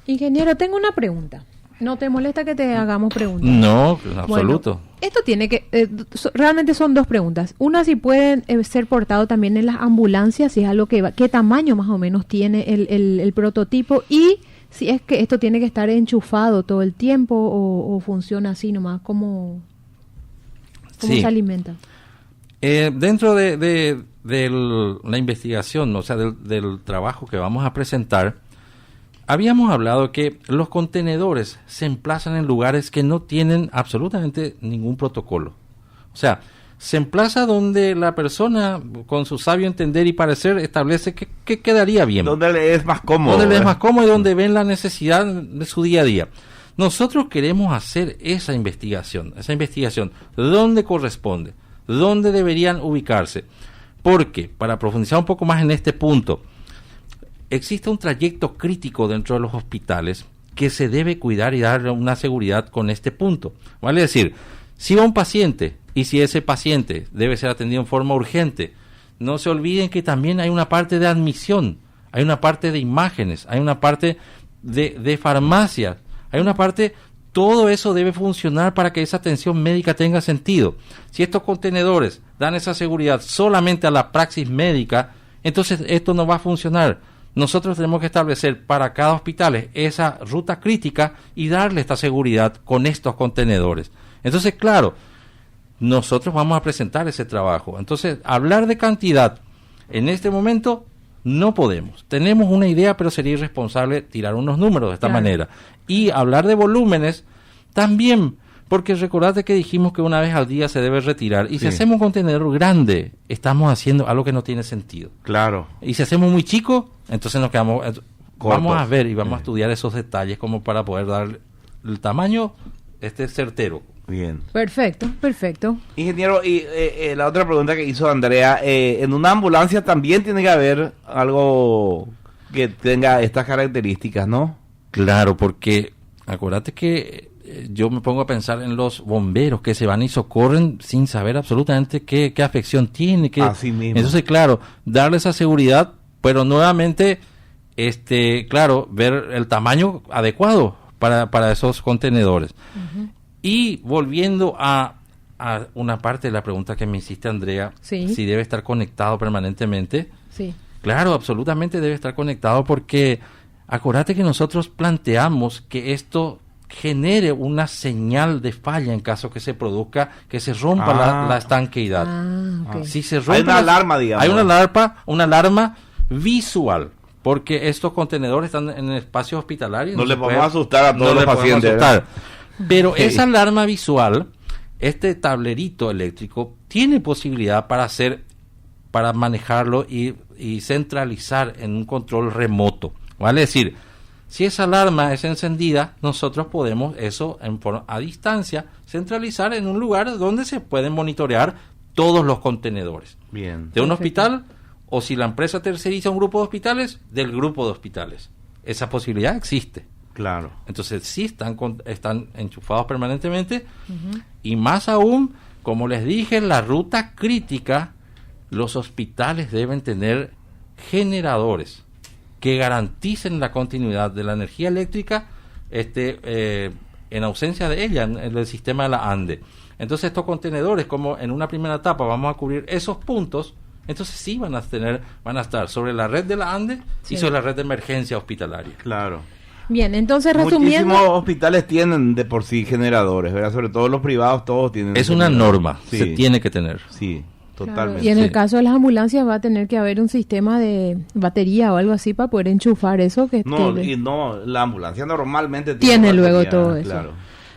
Ingeniero, tengo una pregunta. ¿No te molesta que te hagamos preguntas? No, en absoluto. Bueno, esto tiene que... realmente son 2 preguntas. Una, si pueden ser portados también en las ambulancias, si es algo que qué tamaño más o menos tiene el prototipo, y si es que esto tiene que estar enchufado todo el tiempo o funciona así nomás, ¿cómo se alimenta? Dentro de la investigación, o sea, del trabajo que vamos a presentar, habíamos hablado que los contenedores se emplazan en lugares que no tienen absolutamente ningún protocolo. O sea, se emplaza donde la persona, con su sabio entender y parecer, establece que quedaría bien. Donde le es más cómodo. Donde le es más cómodo y donde ven la necesidad de su día a día. Nosotros queremos hacer esa investigación, ¿dónde corresponde? ¿dónde deberían ubicarse? Porque, para profundizar un poco más en este punto, existe un trayecto crítico dentro de los hospitales que se debe cuidar y darle una seguridad con este punto. Vale decir, si va un paciente y si ese paciente debe ser atendido en forma urgente, no se olviden que también hay una parte de admisión, hay una parte de imágenes, hay una parte de farmacia, hay una parte, todo eso debe funcionar para que esa atención médica tenga sentido. Si estos contenedores dan esa seguridad solamente a la praxis médica, entonces esto no va a funcionar. Nosotros tenemos que establecer para cada hospital esa ruta crítica y darle esta seguridad con estos contenedores. Entonces, claro, nosotros vamos a presentar ese trabajo. Entonces, hablar de cantidad en este momento no podemos. Tenemos una idea, pero sería irresponsable tirar unos números de esta manera. Y hablar de volúmenes también, porque recordate que dijimos que una vez al día se debe retirar. Y si hacemos un contenedor grande, estamos haciendo algo que no tiene sentido. Claro. Y si hacemos muy chico, entonces nos quedamos... Vamos a ver y vamos a estudiar esos detalles como para poder dar el tamaño certero. Bien. Perfecto, perfecto. Ingeniero, y la otra pregunta que hizo Andrea, en una ambulancia también tiene que haber algo que tenga estas características, ¿no? Claro, porque acuérdate que yo me pongo a pensar en los bomberos que se van y socorren sin saber absolutamente qué afección tiene. Así mismo. Entonces, claro, darle esa seguridad, pero nuevamente, claro, ver el tamaño adecuado para esos contenedores. Uh-huh. Y volviendo a una parte de la pregunta que me hiciste, Andrea, si debe estar conectado permanentemente. Sí. Claro, absolutamente debe estar conectado porque acuérdate que nosotros planteamos que esto genere una señal de falla en caso que se produzca, que se rompa la estanqueidad. Okay. Si se rompe hay una alarma, digamos. Hay una alarma visual, porque estos contenedores están en el espacio hospitalario. No le podemos asustar a todos los pacientes. Pero esa alarma visual, este tablerito eléctrico, tiene posibilidad para manejarlo y centralizar en un control remoto. Vale decir, si esa alarma es encendida, nosotros podemos eso a distancia centralizar en un lugar donde se pueden monitorear todos los contenedores. Bien. De un hospital, o si la empresa terceriza un grupo de hospitales, del grupo de hospitales. Esa posibilidad existe. Claro. Entonces sí están enchufados permanentemente. Uh-huh. Y más aún, como les dije, en la ruta crítica, los hospitales deben tener generadores que garanticen la continuidad de la energía eléctrica en ausencia de ella en el sistema de la ANDE. Entonces estos contenedores, como en una primera etapa vamos a cubrir esos puntos, entonces sí van a estar sobre la red de la ANDE y sobre la red de emergencia hospitalaria. Claro. Bien, entonces resumiendo... Muchísimos hospitales tienen de por sí generadores, ¿verdad? Sobre todo los privados, todos tienen... Es una norma, se tiene que tener. Sí, totalmente. Claro. Y en el caso de las ambulancias va a tener que haber un sistema de batería o algo así para poder enchufar eso. La ambulancia normalmente tiene luego todo eso. Claro.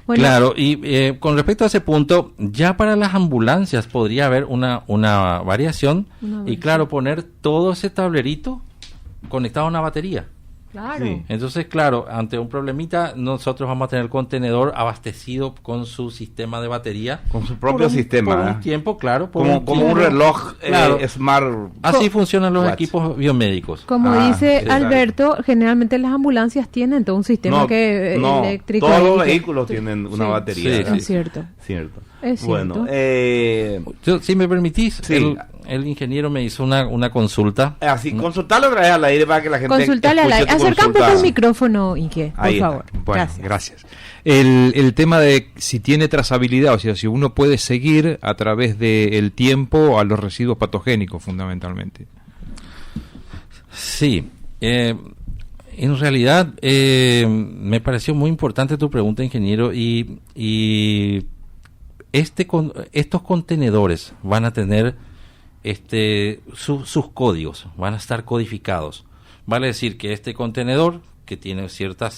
Bueno, claro, y con respecto a ese punto, ya para las ambulancias podría haber una variación y claro, poner todo ese tablerito conectado a una batería. Claro. Sí. Entonces, claro, ante un problemita, nosotros vamos a tener el contenedor abastecido con su sistema de batería. Con su propio sistema. Por un tiempo, claro. Como un reloj smart. Así funcionan los equipos biomédicos. Como dice Alberto, generalmente las ambulancias tienen todo un sistema eléctrico. Todos los vehículos tienen una batería. Sí. Es cierto. Es bueno, si me permitís, el ingeniero me hizo una consulta. Así, consultarle otra vez al aire para que la gente consultarle al aire. Acerca un poco el micrófono, Inge, por favor. Bueno, gracias. El tema de si tiene trazabilidad, o sea, si uno puede seguir a través del tiempo a los residuos patogénicos, fundamentalmente. Sí. En realidad, me pareció muy importante tu pregunta, ingeniero, y estos contenedores van a tener sus códigos, van a estar codificados. Vale decir que este contenedor, que tiene cierto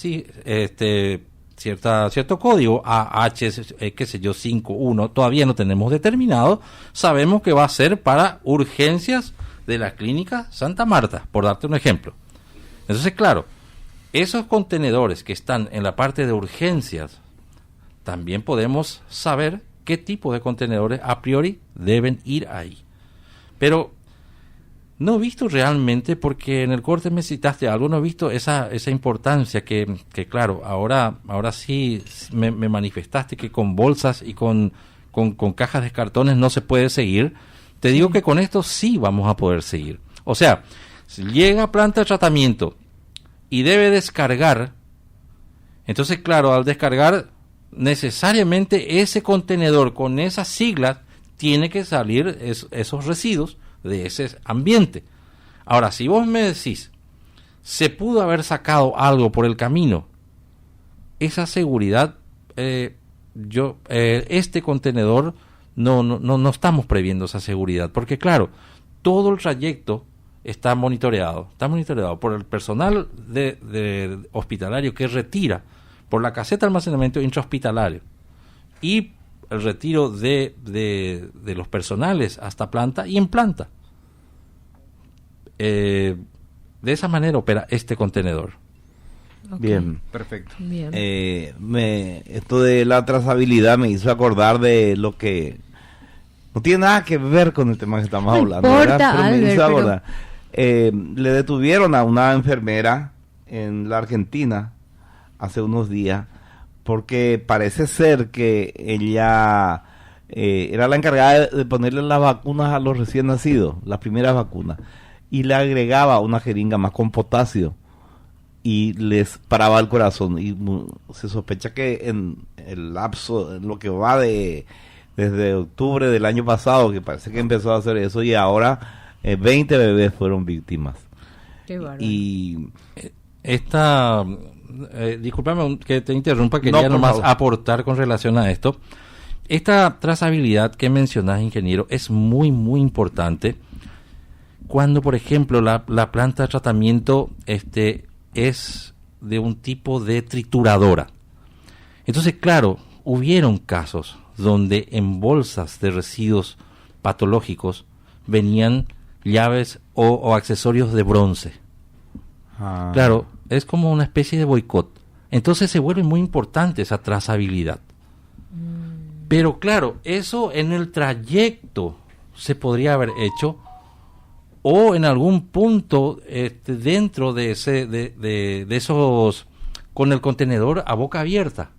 código, qué sé yo, 51, todavía no tenemos determinado, sabemos que va a ser para urgencias de la clínica Santa Marta, por darte un ejemplo. Entonces, claro, esos contenedores que están en la parte de urgencias, también podemos saber qué tipo de contenedores a priori deben ir ahí. Pero no he visto realmente, porque en el corte me citaste algo, no he visto esa importancia que claro, ahora sí me manifestaste que con bolsas y con cajas de cartones no se puede seguir. Te digo que con esto sí vamos a poder seguir. O sea, si llega a planta de tratamiento y debe descargar, entonces claro, al descargar necesariamente ese contenedor con esas siglas tiene que salir esos residuos de ese ambiente. Ahora, si vos me decís, se pudo haber sacado algo por el camino, esa seguridad, este contenedor no estamos previendo esa seguridad, porque claro, todo el trayecto está monitoreado por el personal de hospitalario que retira por la caseta de almacenamiento intrahospitalario y el retiro de los personales hasta planta y en planta. De esa manera opera este contenedor. Ok. Bien. Perfecto. Bien. Esto de la trazabilidad me hizo acordar de lo que no tiene nada que ver con el tema que estamos hablando, importa, ¿verdad? Pero me Albert, hizo acordar. Le detuvieron a una enfermera en la Argentina hace unos días porque parece ser que ella era la encargada de ponerle las vacunas a los recién nacidos, las primeras vacunas, y le agregaba una jeringa más con potasio y les paraba el corazón, y se sospecha que en el lapso, en lo que va desde octubre del año pasado, que parece que empezó a hacer eso, y ahora 20 bebés fueron víctimas. Qué bárbaro. Y Discúlpame que te interrumpa, quería por nomás favor aportar con relación a esto. Esta trazabilidad que mencionás, ingeniero, es muy, muy importante cuando, por ejemplo, la planta de tratamiento es de un tipo de trituradora. Entonces, claro, hubieron casos donde en bolsas de residuos patológicos venían llaves o accesorios de bronce. Claro, es como una especie de boicot. Entonces se vuelve muy importante esa trazabilidad. Pero claro, eso en el trayecto se podría haber hecho, o en algún punto dentro de esos, con el contenedor a boca abierta.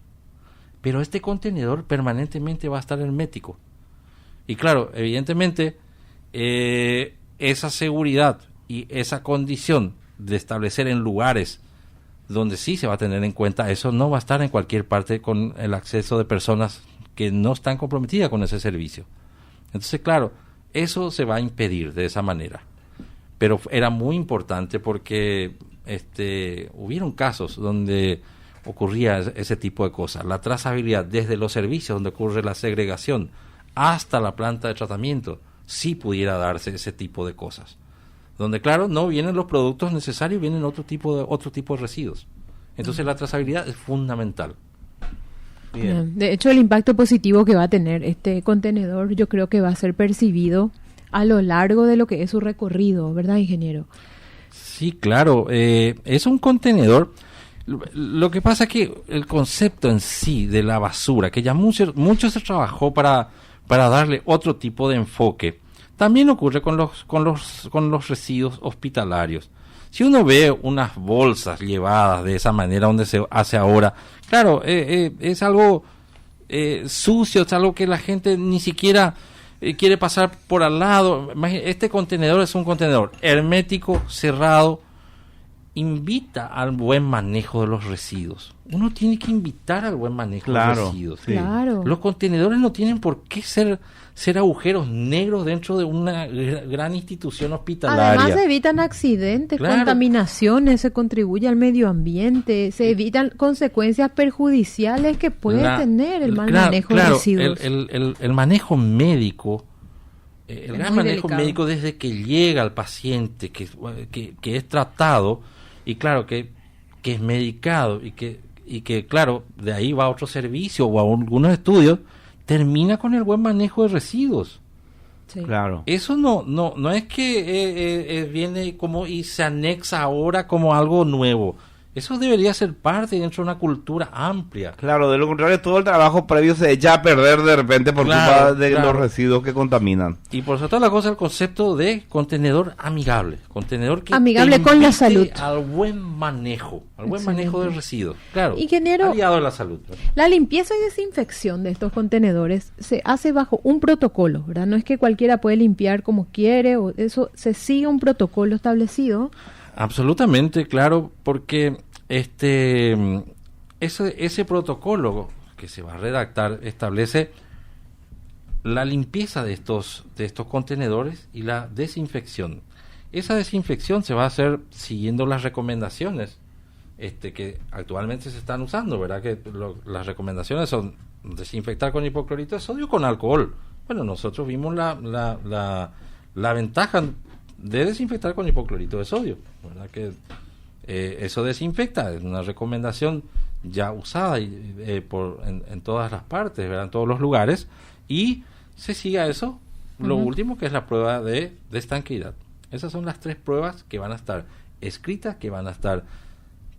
Pero este contenedor permanentemente va a estar hermético. Y claro, evidentemente, esa seguridad y esa condición de establecer en lugares donde sí se va a tener en cuenta, eso no va a estar en cualquier parte con el acceso de personas que no están comprometidas con ese servicio. Entonces, claro, eso se va a impedir de esa manera. Pero era muy importante porque hubieron casos donde ocurría ese tipo de cosas. La trazabilidad desde los servicios donde ocurre la segregación hasta la planta de tratamiento, sí pudiera darse ese tipo de cosas. Donde, claro, no vienen los productos necesarios, vienen otro tipo de residuos. Entonces la trazabilidad es fundamental. bien. De hecho, el impacto positivo que va a tener este contenedor, yo creo que va a ser percibido a lo largo de lo que es su recorrido, ¿verdad, ingeniero? Sí, claro. Es un contenedor. Lo que pasa es que el concepto en sí de la basura, que ya mucho se trabajó para darle otro tipo de enfoque, también ocurre con los residuos hospitalarios. Si uno ve unas bolsas llevadas de esa manera donde se hace ahora, claro, es algo sucio, es algo que la gente ni siquiera quiere pasar por al lado. Este contenedor es un contenedor hermético, cerrado, invita al buen manejo de los residuos. Uno tiene que invitar al buen manejo de los residuos. Sí. Claro. Los contenedores no tienen por qué ser agujeros negros dentro de una gran institución hospitalaria. Además se evitan accidentes, Claro. contaminaciones, se contribuye al medio ambiente, se evitan consecuencias perjudiciales que puede tener el mal manejo de residuos. El manejo médico, el Es gran muy manejo delicado. médico desde que llega al paciente, que es tratado, y claro, que es medicado, y que claro, de ahí va a otro servicio o a algunos estudios, termina con el buen manejo de residuos. Sí. Claro. Eso no es que viene como y se anexa ahora como algo nuevo. Eso debería ser parte dentro de una cultura amplia. Claro, de lo contrario, todo el trabajo previo se echa a perder de repente por culpa de los residuos que contaminan. Y por eso toda la cosa, el concepto de contenedor amigable. Contenedor que amigable te con la invite salud. al buen manejo. Al buen Excelente. manejo de residuos. Claro, Ingeniero, aliado de la salud. la limpieza y desinfección de estos contenedores se hace bajo un protocolo, ¿verdad? No es que cualquiera puede limpiar como quiere, o eso se sigue un protocolo establecido. Absolutamente, claro, porque ese protocolo que se va a redactar establece la limpieza de estos contenedores y la desinfección. Esa desinfección se va a hacer siguiendo las recomendaciones que actualmente se están usando, ¿verdad? Que las recomendaciones son desinfectar con hipoclorito de sodio o con alcohol. Bueno, nosotros vimos la ventaja de desinfectar con hipoclorito de sodio, ¿verdad? Que eso desinfecta, es una recomendación ya usada en todas las partes, ¿verdad? En todos los lugares, y se sigue a eso. Lo último, que es la prueba de estanqueidad. Esas son las 3 pruebas que van a estar escritas, que van a estar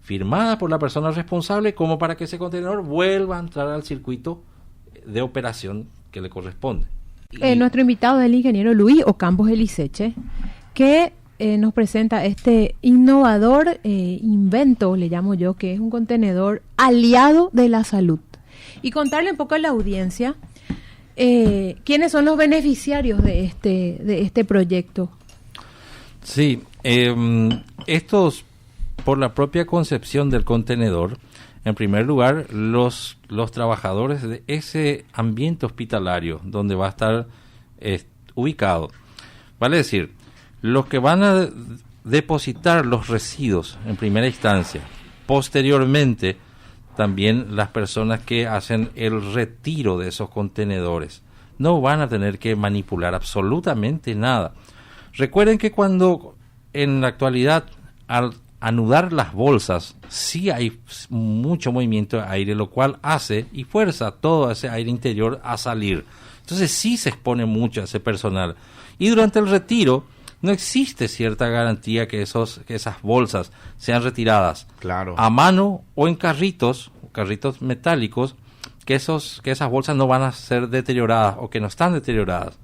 firmadas por la persona responsable, como para que ese contenedor vuelva a entrar al circuito de operación que le corresponde. Nuestro invitado es el ingeniero Luis Ocampos Eliseche, que nos presenta este innovador invento, le llamo yo, que es un contenedor aliado de la salud. Y contarle un poco a la audiencia quiénes son los beneficiarios de este proyecto. Sí, estos, por la propia concepción del contenedor, en primer lugar, los trabajadores de ese ambiente hospitalario donde va a estar ubicado, vale decir, los que van a depositar los residuos en primera instancia, posteriormente también las personas que hacen el retiro de esos contenedores, no van a tener que manipular absolutamente nada. Recuerden que cuando en la actualidad, al anudar las bolsas, sí hay mucho movimiento de aire, lo cual hace y fuerza todo ese aire interior a salir. Entonces sí se expone mucho a ese personal. Y durante el retiro no existe cierta garantía que esas bolsas sean retiradas a mano o en carritos metálicos, que esas bolsas no van a ser deterioradas o que no están deterioradas.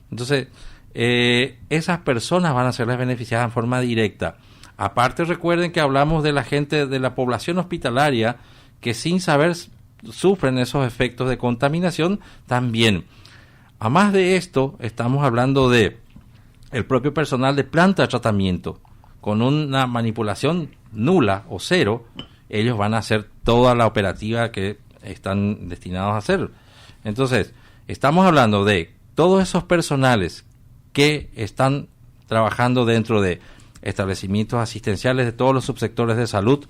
Entonces, esas personas van a ser las beneficiadas en forma directa. Aparte, recuerden que hablamos de la gente de la población hospitalaria que sin saber sufren esos efectos de contaminación también. A más de esto, estamos hablando de el propio personal de planta de tratamiento. Con una manipulación nula o cero, ellos van a hacer toda la operativa que están destinados a hacer. Entonces, estamos hablando de todos esos personales que están trabajando dentro de establecimientos asistenciales de todos los subsectores de salud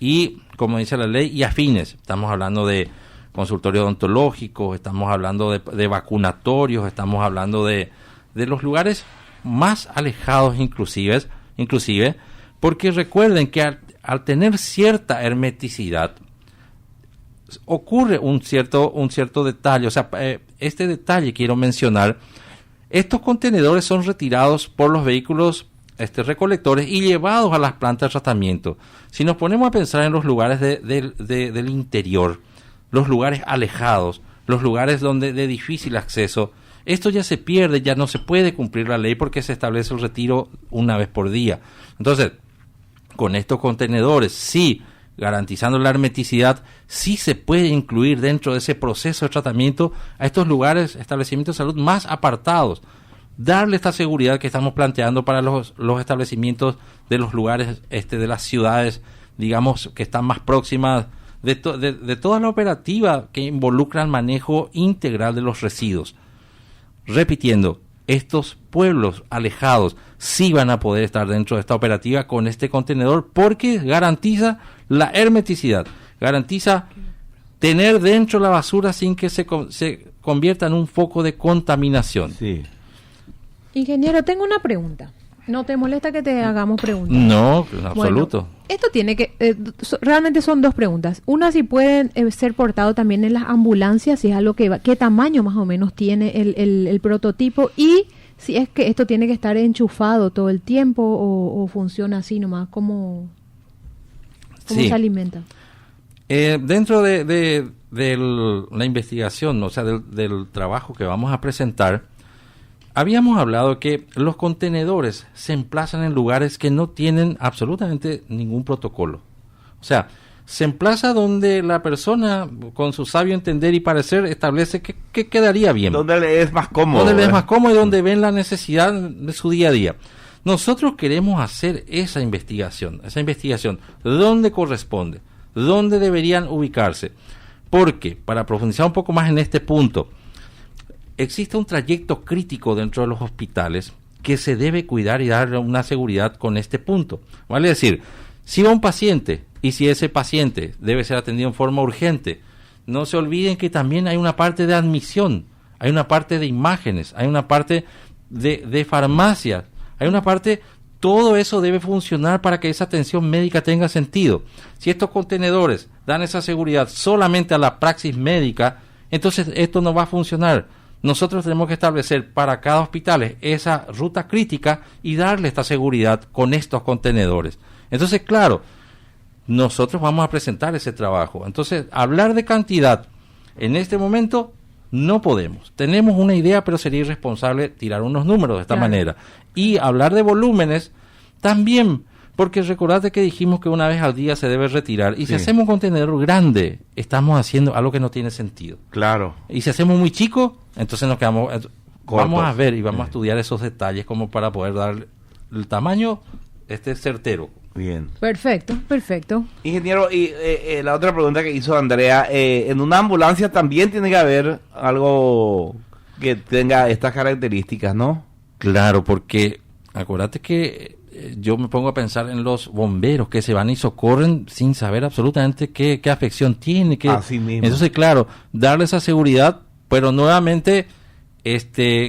y, como dice la ley, y afines. Estamos hablando de consultorios odontológicos, estamos hablando de vacunatorios, estamos hablando de los lugares más alejados inclusive, porque recuerden que al tener cierta hermeticidad ocurre un cierto detalle. O sea, este detalle quiero mencionar: estos contenedores son retirados por los vehículos recolectores y llevados a las plantas de tratamiento. Si nos ponemos a pensar en los lugares del interior, los lugares alejados, los lugares de difícil acceso, esto ya se pierde, ya no se puede cumplir la ley porque se establece el retiro una vez por día. Entonces, con estos contenedores, sí, garantizando la hermeticidad, sí se puede incluir dentro de ese proceso de tratamiento a estos lugares, establecimientos de salud más apartados, darle esta seguridad que estamos planteando para los establecimientos de los lugares de las ciudades, digamos, que están más próximas de toda la operativa que involucra el manejo integral de los residuos. Repitiendo, estos pueblos alejados sí van a poder estar dentro de esta operativa con este contenedor porque garantiza la hermeticidad, garantiza tener dentro la basura sin que se convierta en un foco de contaminación. Sí. Ingeniero, tengo una pregunta. ¿No te molesta que te hagamos preguntas? No, en absoluto. Bueno, esto tiene que... realmente son 2 preguntas. Una, si pueden ser portados también en las ambulancias, si es algo que... ¿Qué tamaño más o menos tiene el prototipo? Y si es que esto tiene que estar enchufado todo el tiempo o funciona así nomás, como... ¿Cómo Sí. se alimenta? Dentro de la investigación, o sea, del trabajo que vamos a presentar, habíamos hablado que los contenedores se emplazan en lugares que no tienen absolutamente ningún protocolo. O sea, se emplaza donde la persona, con su sabio entender y parecer, establece que quedaría bien. Donde le es más cómodo. Donde le es más cómodo y donde ven la necesidad de su día a día. Nosotros queremos hacer esa investigación, ¿dónde corresponde? ¿Dónde deberían ubicarse? Porque, para profundizar un poco más en este punto, existe un trayecto crítico dentro de los hospitales que se debe cuidar y darle una seguridad con este punto. Vale decir, si va un paciente y si ese paciente debe ser atendido en forma urgente, no se olviden que también hay una parte de admisión, hay una parte de imágenes, hay una parte de farmacia, hay una parte... Todo eso debe funcionar para que esa atención médica tenga sentido. Si estos contenedores dan esa seguridad solamente a la praxis médica, entonces esto no va a funcionar. Nosotros tenemos que establecer para cada hospital esa ruta crítica y darle esta seguridad con estos contenedores. Entonces, claro, nosotros vamos a presentar ese trabajo. Entonces, hablar de cantidad en este momento no podemos. Tenemos una idea, pero sería irresponsable tirar unos números de esta manera. Y hablar de volúmenes también, porque recordate que dijimos que una vez al día se debe retirar. Y si hacemos un contenedor grande, estamos haciendo algo que no tiene sentido. Claro. Y si hacemos muy chico, entonces nos quedamos... Vamos a ver y vamos a estudiar esos detalles como para poder dar el tamaño certero. Bien. Perfecto. Ingeniero, y la otra pregunta que hizo Andrea, en una ambulancia también tiene que haber algo que tenga estas características, ¿no? Claro, porque acuérdate que yo me pongo a pensar en los bomberos que se van y socorren sin saber absolutamente qué afección tiene. Así mismo. Entonces, claro, darle esa seguridad, pero nuevamente,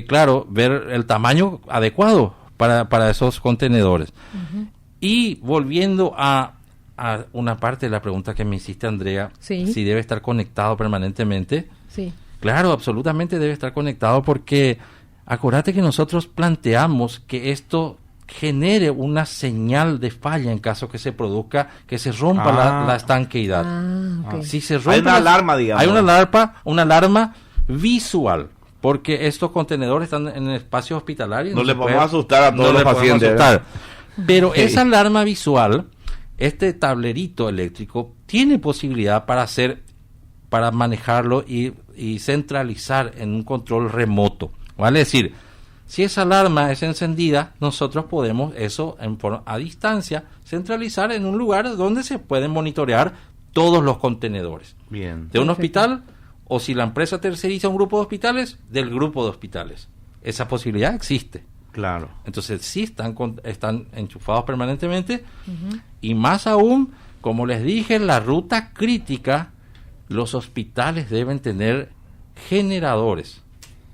claro, ver el tamaño adecuado para esos contenedores. Uh-huh. Y volviendo a una parte de la pregunta que me hiciste, Andrea, si debe estar conectado permanentemente. Sí. Claro, absolutamente debe estar conectado porque acuérdate que nosotros planteamos que esto genere una señal de falla en caso que se produzca, que se rompa la estanqueidad. Okay. Si se rompe hay una alarma, digamos. Hay una alarma visual. Porque estos contenedores están en espacios hospitalarios. No le podemos asustar a todos los pacientes. Pero esa alarma visual, este tablerito eléctrico, tiene posibilidad para manejarlo y centralizar en un control remoto. Vale decir, si esa alarma es encendida, nosotros podemos a distancia centralizar en un lugar donde se pueden monitorear todos los contenedores. Bien. De un hospital, o si la empresa terceriza un grupo de hospitales, del grupo de hospitales. Esa posibilidad existe. Claro. Entonces sí están enchufados permanentemente. Uh-huh. Y más aún, como les dije, la ruta crítica, los hospitales deben tener generadores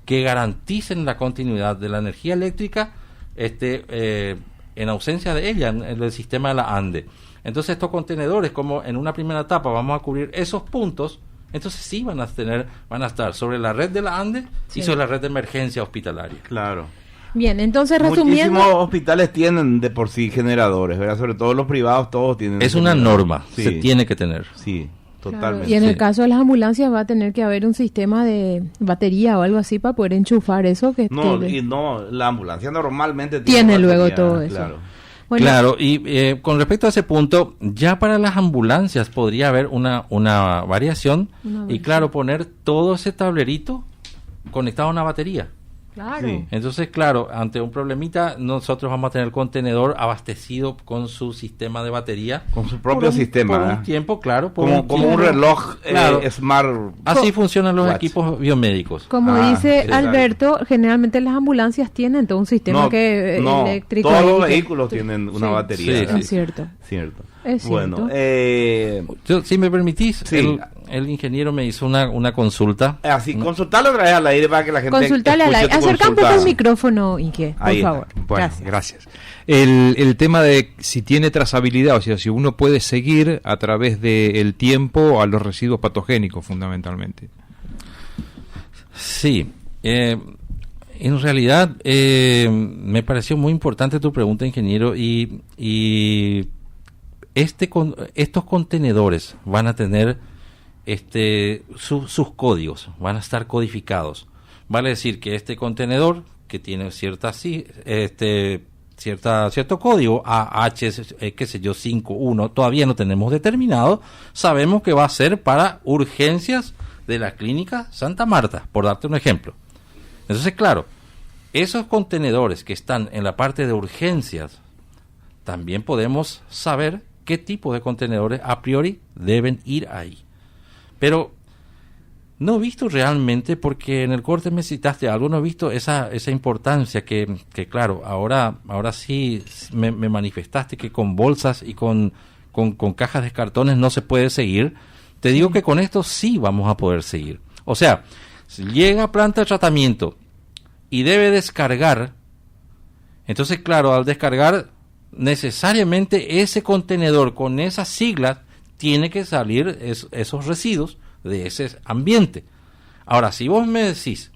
que garanticen la continuidad de la energía eléctrica en ausencia de ella en el sistema de la ANDE. Entonces estos contenedores, como en una primera etapa vamos a cubrir esos puntos, entonces sí van a estar sobre la red de la ANDE y sobre la red de emergencia hospitalaria. Claro. Bien, entonces resumiendo... Muchísimos hospitales tienen de por sí generadores, ¿verdad? Sobre todo los privados, todos tienen... Es una norma, se tiene que tener. Sí, totalmente. Claro. Y en el caso de las ambulancias va a tener que haber un sistema de batería o algo así para poder enchufar eso. La ambulancia normalmente tiene luego todo eso. Claro. Bueno, claro, y con respecto a ese punto, ya para las ambulancias podría haber una variación y claro, poner todo ese tablerito conectado a una batería. Claro. Sí. Entonces, claro, ante un problemita, nosotros vamos a tener el contenedor abastecido con su sistema de batería. Con su propio sistema. Por un tiempo, claro. Como un reloj smart. Así funcionan los equipos biomédicos. Como dice Alberto, generalmente las ambulancias tienen todo un sistema eléctrico. Todos los vehículos tienen una batería. Sí. Es cierto. Es bueno, si me permitís, el ingeniero me hizo una consulta. Así, consultarlo otra vez al aire para que la gente consultarle al aire. Acerca un poco el micrófono, Inge, por favor. Bueno, gracias. El tema de si tiene trazabilidad, o sea, si uno puede seguir a través del tiempo a los residuos patogénicos, fundamentalmente. Sí. En realidad, me pareció muy importante tu pregunta, ingeniero, y estos contenedores van a tener sus códigos, van a estar codificados. Vale decir que este contenedor que tiene cierto código qué sé yo, 5.1, todavía no tenemos determinado, sabemos que va a ser para urgencias de la clínica Santa Marta, por darte un ejemplo. Entonces, claro, esos contenedores que están en la parte de urgencias, también podemos saber qué tipo de contenedores a priori deben ir ahí. Pero no he visto realmente, porque en el corte me citaste algo, no he visto esa importancia que claro, ahora sí me manifestaste que con bolsas y con cajas de cartones no se puede seguir. Te digo que con esto sí vamos a poder seguir. O sea, si llega a planta de tratamiento y debe descargar, entonces claro, al descargar necesariamente ese contenedor con esas siglas tiene que salir esos residuos de ese ambiente. Ahora, si vos me decís,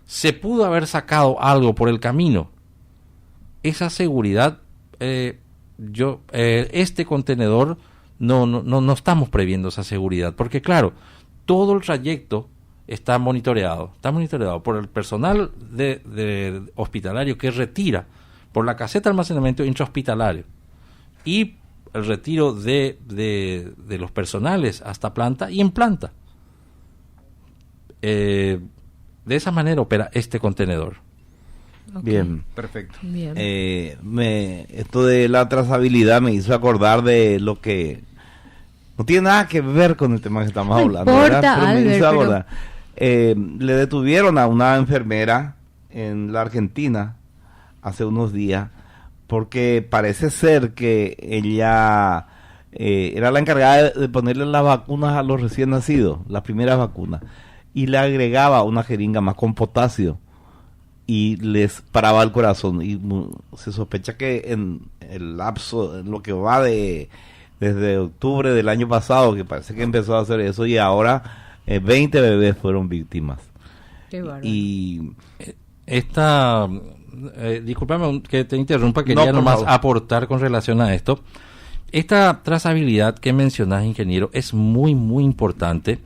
se pudo haber sacado algo por el camino, esa seguridad, este contenedor no estamos previendo esa seguridad, porque claro, todo el trayecto está monitoreado por el personal de hospitalario que retira por la caseta de almacenamiento intrahospitalario y el retiro de los personales hasta planta y en planta. De esa manera opera este contenedor. Okay. Bien, perfecto. Bien. Esto de la trazabilidad me hizo acordar de lo que no tiene nada que ver con el tema que estamos hablando. Importa, Pero me hizo Albert, acordar. Le detuvieron a una enfermera en la Argentina hace unos días porque parece ser que ella era la encargada de ponerle las vacunas a los recién nacidos, las primeras vacunas, y le agregaba una jeringa más con potasio y les paraba el corazón. Y se sospecha que en el lapso, en lo que va desde octubre del año pasado, que parece que empezó a hacer eso, y ahora 20 bebés fueron víctimas. Qué bárbaro. Y discúlpame que te interrumpa, quería nomás aportar con relación a esto. Esta trazabilidad que mencionas, ingeniero, es muy, muy importante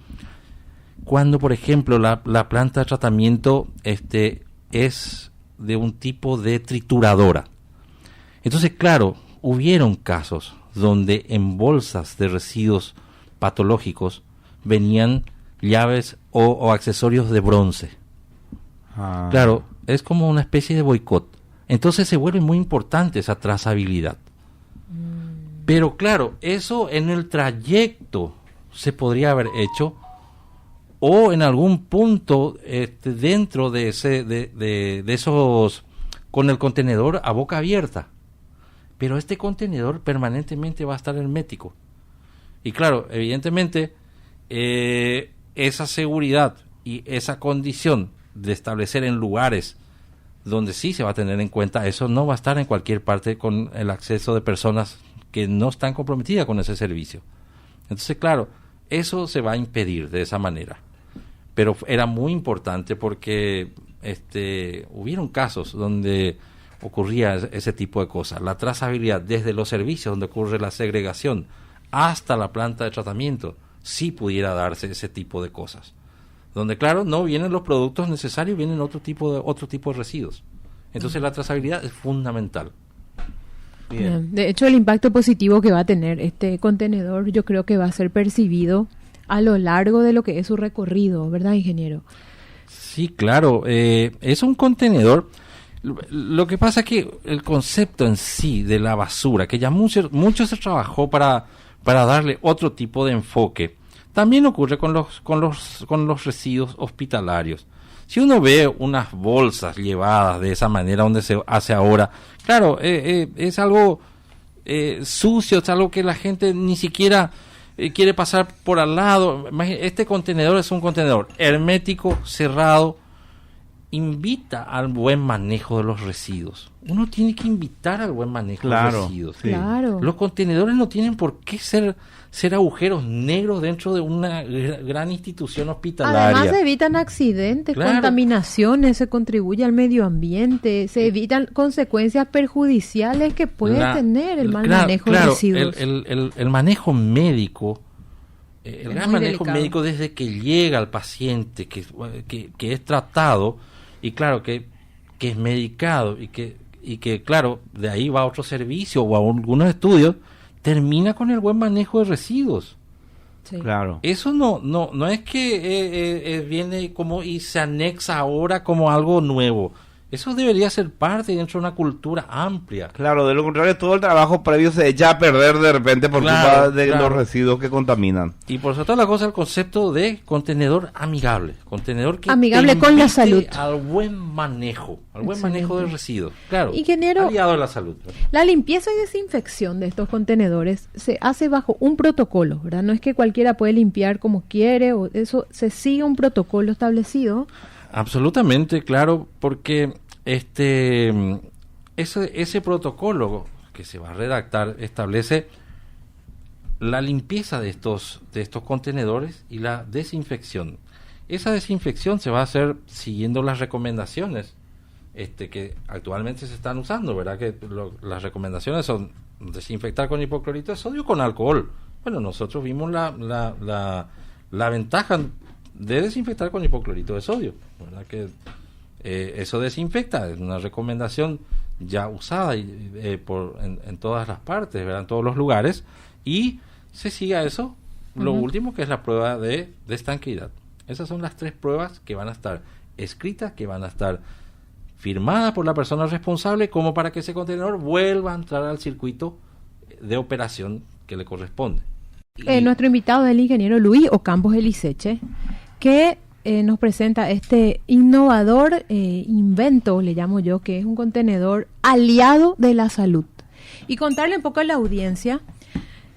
cuando, por ejemplo, la planta de tratamiento es de un tipo de trituradora. Entonces, claro, hubieron casos donde en bolsas de residuos patológicos venían llaves o accesorios de bronce. Claro, es como una especie de boicot. Entonces se vuelve muy importante esa trazabilidad. Pero claro, eso en el trayecto se podría haber hecho, o en algún punto dentro de esos, con el contenedor a boca abierta. Pero este contenedor permanentemente va a estar hermético. Y claro, evidentemente, esa seguridad y esa condición de establecer en lugares donde sí se va a tener en cuenta, eso no va a estar en cualquier parte con el acceso de personas que no están comprometidas con ese servicio. Entonces, claro, eso se va a impedir de esa manera. Pero era muy importante porque hubieron casos donde ocurría ese tipo de cosas. La trazabilidad desde los servicios donde ocurre la segregación hasta la planta de tratamiento, sí pudiera darse ese tipo de cosas. Donde, claro, no vienen los productos necesarios, vienen otro tipo de residuos. Entonces la trazabilidad es fundamental. Bien. De hecho, el impacto positivo que va a tener este contenedor, yo creo que va a ser percibido a lo largo de lo que es su recorrido, ¿verdad, ingeniero? Sí, claro. Es un contenedor. Lo que pasa es que el concepto en sí de la basura, que ya mucho se trabajó para darle otro tipo de enfoque, también ocurre con los residuos hospitalarios. Si uno ve unas bolsas llevadas de esa manera donde se hace ahora, claro, es algo sucio, es algo que la gente ni siquiera quiere pasar por al lado. Este contenedor es un contenedor hermético, cerrado, invita al buen manejo de los residuos. Uno tiene que invitar al buen manejo de los residuos. Sí. Claro. Los contenedores no tienen por qué ser agujeros negros dentro de una gran institución hospitalaria. Además se evitan accidentes, Claro. contaminaciones, se contribuye al medio ambiente, se evitan consecuencias perjudiciales que puede tener el mal manejo de residuos. El manejo médico, el Es gran muy manejo delicado. médico desde que llega al paciente, que es tratado, y claro, que es medicado, y que claro, de ahí va a otro servicio o a algunos estudios, termina con el buen manejo de residuos. Sí. Claro. Eso no es que viene como y se anexa ahora como algo nuevo. Eso debería ser parte dentro de una cultura amplia. Claro, de lo contrario, todo el trabajo previo se echa a perder de repente por Claro, culpa de claro. los residuos que contaminan. Y por sobre todas las cosas, el concepto de contenedor amigable. Contenedor que Amigable te con la invite salud. al buen manejo. Al buen Excelente. manejo de residuos. Claro. Ingeniero, aliado de la salud. la limpieza y desinfección de estos contenedores se hace bajo un protocolo, ¿verdad? No es que cualquiera puede limpiar como quiere, o eso se sigue un protocolo establecido. Absolutamente, claro, porque ese protocolo que se va a redactar establece la limpieza de estos contenedores y la desinfección. Esa desinfección se va a hacer siguiendo las recomendaciones que actualmente se están usando, ¿verdad? Que las recomendaciones son desinfectar con hipoclorito de sodio o con alcohol. Bueno, nosotros vimos la ventaja de desinfectar con hipoclorito de sodio, ¿verdad? Que eso desinfecta, es una recomendación ya usada en todas las partes, ¿verdad? En todos los lugares, y se sigue a eso. Lo último, que es la prueba de estanqueidad. Esas son las 3 pruebas que van a estar escritas, que van a estar firmadas por la persona responsable, como para que ese contenedor vuelva a entrar al circuito de operación que le corresponde. Nuestro invitado es el ingeniero Luis Ocampos Eliseche, que nos presenta este innovador invento, le llamo yo, que es un contenedor aliado de la salud. Y contarle un poco a la audiencia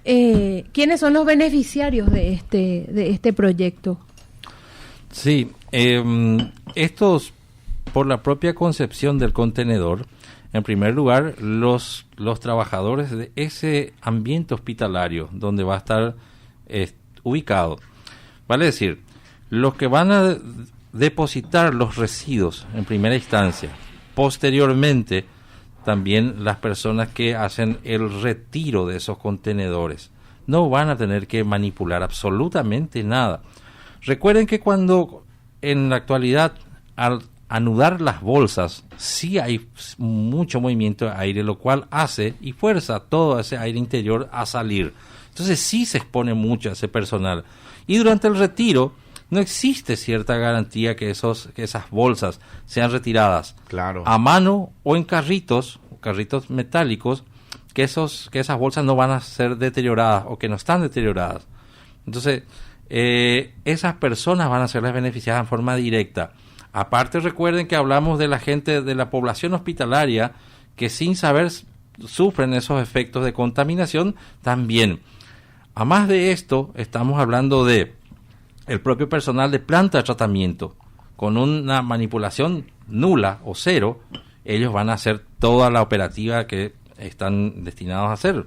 quiénes son los beneficiarios de este proyecto. Sí, estos, por la propia concepción del contenedor, en primer lugar, los trabajadores de ese ambiente hospitalario donde va a estar ubicado, vale decir, los que van a depositar los residuos en primera instancia, posteriormente también las personas que hacen el retiro de esos contenedores, no van a tener que manipular absolutamente nada. Recuerden que cuando en la actualidad, al anudar las bolsas, sí hay mucho movimiento de aire, lo cual hace y fuerza todo ese aire interior a salir. Entonces sí se expone mucho a ese personal. Y durante el retiro no existe cierta garantía que esas bolsas sean retiradas Claro. a mano o en carritos metálicos, que esas bolsas no van a ser deterioradas o que no están deterioradas. Entonces, esas personas van a ser las beneficiadas en forma directa. Aparte, recuerden que hablamos de la gente de la población hospitalaria que sin saber sufren esos efectos de contaminación también. A más de esto, estamos hablando de el propio personal de planta de tratamiento. Con una manipulación nula o cero, ellos van a hacer toda la operativa que están destinados a hacer.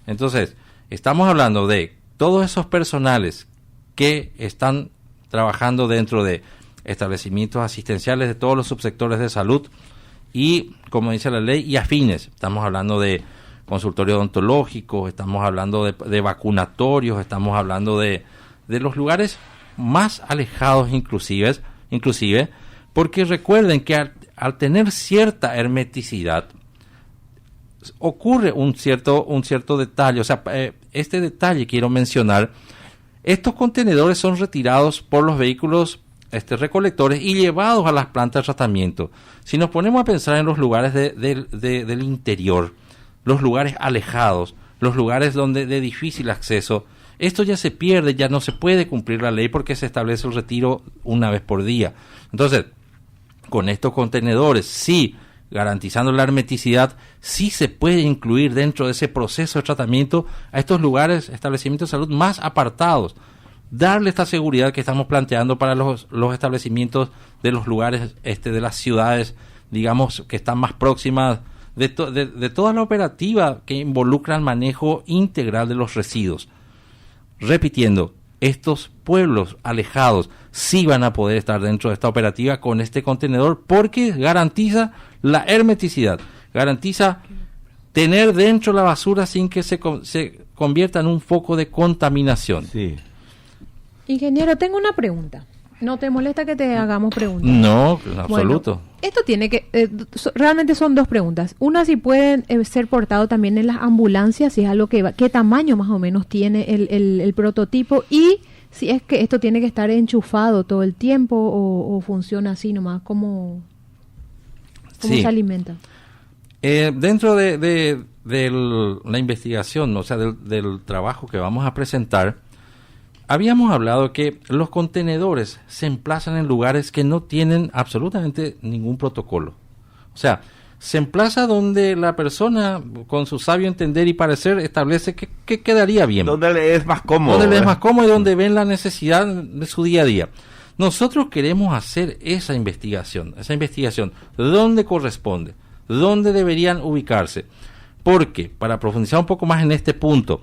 Entonces, estamos hablando de todos esos personales que están trabajando dentro de establecimientos asistenciales de todos los subsectores de salud y, como dice la ley, y afines. Estamos hablando de consultorios odontológicos, estamos hablando de vacunatorios, estamos hablando de los lugares más alejados inclusive, porque recuerden que al tener cierta hermeticidad ocurre un cierto detalle. O sea, este detalle quiero mencionar: estos contenedores son retirados por los vehículos recolectores y llevados a las plantas de tratamiento. Si nos ponemos a pensar en los lugares del interior, los lugares alejados, los lugares donde de difícil acceso, esto ya se pierde, ya no se puede cumplir la ley porque se establece el retiro una vez por día. Entonces, con estos contenedores, sí, garantizando la hermeticidad, sí se puede incluir dentro de ese proceso de tratamiento a estos lugares, establecimientos de salud más apartados, darle esta seguridad que estamos planteando para los establecimientos de los lugares de las ciudades, digamos, que están más próximas de toda la operativa que involucra el manejo integral de los residuos. Repitiendo, estos pueblos alejados sí van a poder estar dentro de esta operativa con este contenedor porque garantiza la hermeticidad, garantiza tener dentro la basura sin que se convierta en un foco de contaminación. Sí. Ingeniero, tengo una pregunta. ¿No te molesta que te hagamos preguntas? No, en absoluto. Bueno, esto tiene que... realmente son dos preguntas. Una, si pueden ser portados también en las ambulancias, si es algo que va... ¿Qué tamaño más o menos tiene el prototipo? Y si es que esto tiene que estar enchufado todo el tiempo o funciona así nomás. ¿Cómo Sí. se alimenta? Dentro de la investigación, o sea, del trabajo que vamos a presentar, habíamos hablado que los contenedores se emplazan en lugares que no tienen absolutamente ningún protocolo. O sea, se emplaza donde la persona, con su sabio entender y parecer, establece que quedaría bien. Donde le es más cómodo. Donde les es más cómodo y donde ven la necesidad de su día a día. Nosotros queremos hacer esa investigación, ¿dónde corresponde? ¿Dónde deberían ubicarse? Porque, para profundizar un poco más en este punto,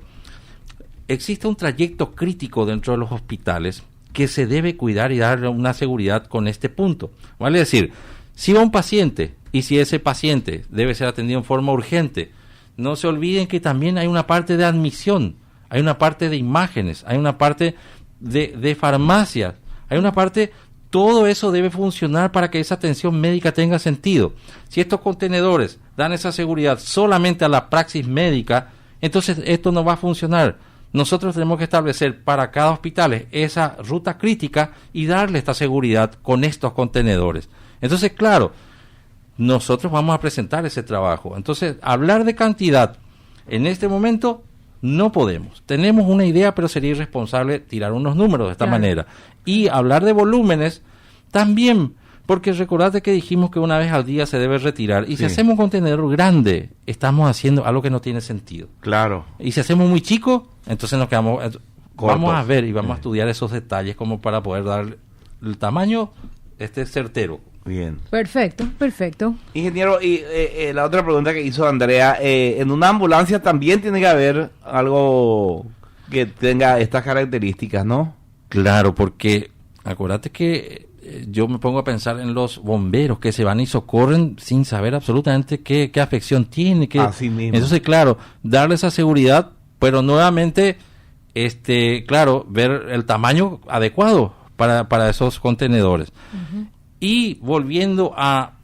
existe un trayecto crítico dentro de los hospitales que se debe cuidar y darle una seguridad con este punto. Vale decir, si va un paciente y si ese paciente debe ser atendido en forma urgente, no se olviden que también hay una parte de admisión, hay una parte de imágenes, hay una parte de farmacia, hay una parte... Todo eso debe funcionar para que esa atención médica tenga sentido. Si estos contenedores dan esa seguridad solamente a la praxis médica, entonces esto no va a funcionar. Nosotros tenemos que establecer para cada hospital esa ruta crítica y darle esta seguridad con estos contenedores. Entonces, claro, nosotros vamos a presentar ese trabajo. Entonces, hablar de cantidad en este momento no podemos. Tenemos una idea, pero sería irresponsable tirar unos números de esta manera. Y hablar de volúmenes también, porque recordate que dijimos que una vez al día se debe retirar. Y si hacemos un contenedor grande, estamos haciendo algo que no tiene sentido. Claro. Y si hacemos muy chico, entonces nos quedamos... Cortos. Vamos a ver y vamos a estudiar esos detalles como para poder dar el tamaño certero. Bien. Perfecto. Ingeniero, y la otra pregunta que hizo Andrea, en una ambulancia también tiene que haber algo que tenga estas características, ¿no? Claro, porque acuérdate que yo me pongo a pensar en los bomberos que se van y socorren sin saber absolutamente qué afección tiene. Así mismo. Entonces, claro, darle esa seguridad, pero nuevamente, claro, ver el tamaño adecuado para esos contenedores. Uh-huh. Y volviendo a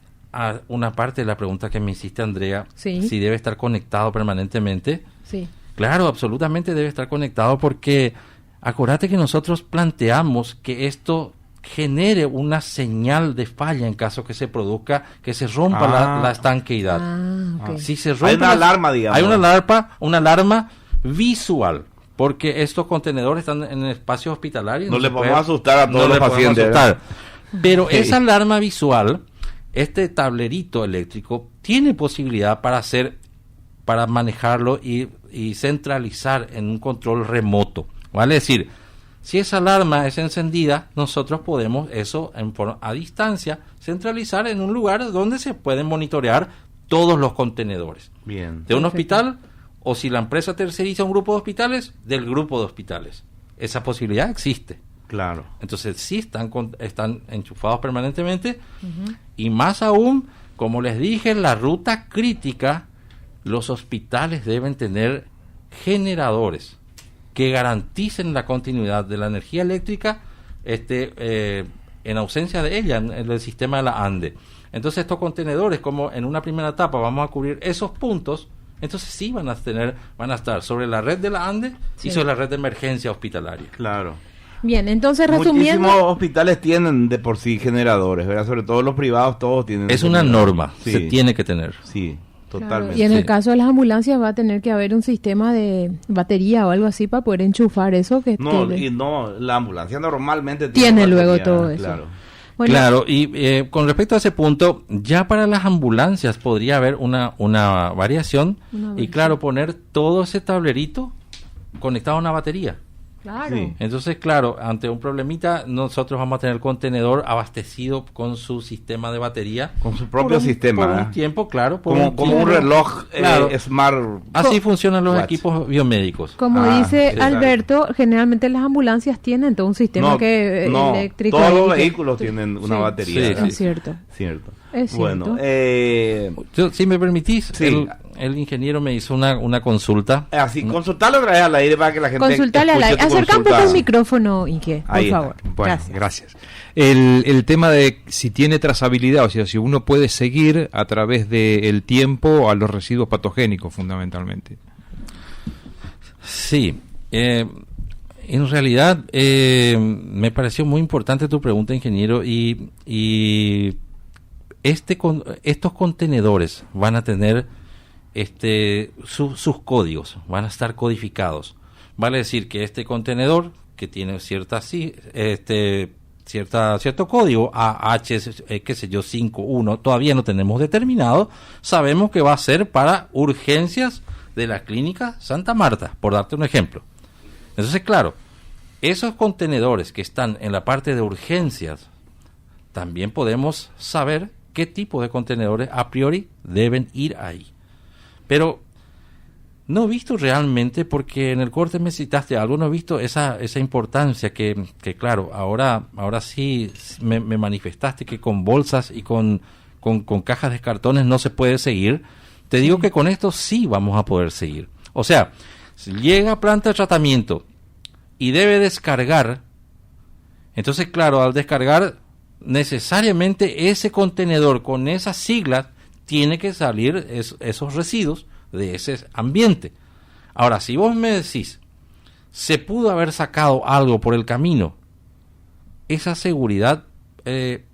una parte de la pregunta que me hiciste, Andrea, si debe estar conectado permanentemente. Sí. Claro, absolutamente debe estar conectado porque acuérdate que nosotros planteamos que esto genere una señal de falla en caso que se produzca, que se rompa la estanqueidad. Okay. Si se rompe hay una alarma, digamos. Hay una alarma visual, porque estos contenedores están en espacios hospitalarios. No le podemos asustar a todos los pacientes. Pero esa alarma visual, este tablerito eléctrico, tiene posibilidad para manejarlo y centralizar en un control remoto. Vale decir, si esa alarma es encendida, nosotros podemos eso a distancia centralizar en un lugar donde se pueden monitorear todos los contenedores. Bien. De un hospital, o si la empresa terceriza un grupo de hospitales, del grupo de hospitales. Esa posibilidad existe. Claro. Entonces sí están enchufados permanentemente. Uh-huh. Y más aún, como les dije, en la ruta crítica, los hospitales deben tener generadores que garanticen la continuidad de la energía eléctrica en ausencia de ella en el sistema de la ANDE. Entonces estos contenedores, como en una primera etapa vamos a cubrir esos puntos, entonces sí van a estar sobre la red de la ANDE y sobre la red de emergencia hospitalaria. Claro. Bien, entonces resumiendo... Muchísimos hospitales tienen de por sí generadores, ¿verdad? Sobre todo los privados, todos tienen... Es una norma, se tiene que tener. Sí, totalmente. Claro. Y en el caso de las ambulancias va a tener que haber un sistema de batería o algo así para poder enchufar eso. La ambulancia normalmente tiene luego batería, todo eso. Claro. Bueno, claro, y con respecto a ese punto, ya para las ambulancias podría haber una variación y claro, poner todo ese tablerito conectado a una batería. Claro. Sí. Entonces, claro, ante un problemita, nosotros vamos a tener el contenedor abastecido con su sistema de batería. Con su propio sistema. Por un tiempo, claro. Como un reloj Claro. smart. Así funcionan los Watch. equipos biomédicos. Como dice sí, Alberto, generalmente las ambulancias tienen todo un sistema eléctrico. Todos ahí los que- vehículos tienen una Sí. batería. Sí, ¿verdad? Es cierto. Cierto. Es cierto. Bueno, Si me permitís, Sí. el ingeniero me hizo una consulta. así, consultarlo otra vez al aire para que la gente Consultale al escuche aire. tu Acerca un poco consulta. el micrófono, Inge, por Ahí está. favor. Bueno, Gracias. gracias. El tema de si tiene trazabilidad, o sea, si uno puede seguir a través del tiempo a los residuos patogénicos, fundamentalmente. Sí, en realidad me pareció muy importante tu pregunta, ingeniero, y estos contenedores van a tener sus códigos, van a estar codificados. Vale decir que este contenedor que tiene cierto código AH, qué sé yo, 51, todavía no tenemos determinado, sabemos que va a ser para urgencias de la clínica Santa Marta, por darte un ejemplo. Entonces, claro, esos contenedores que están en la parte de urgencias, también podemos saber qué tipo de contenedores a priori deben ir ahí. Pero no he visto realmente, porque en el corte me citaste algo, no he visto esa importancia que claro, ahora sí me manifestaste que con bolsas y con cajas de cartones no se puede seguir. Te digo que con esto sí vamos a poder seguir. O sea, si llega a planta de tratamiento y debe descargar, entonces claro, al descargar necesariamente ese contenedor con esas siglas tiene que salir esos residuos de ese ambiente. Ahora, si vos me decís, se pudo haber sacado algo por el camino, esa seguridad, este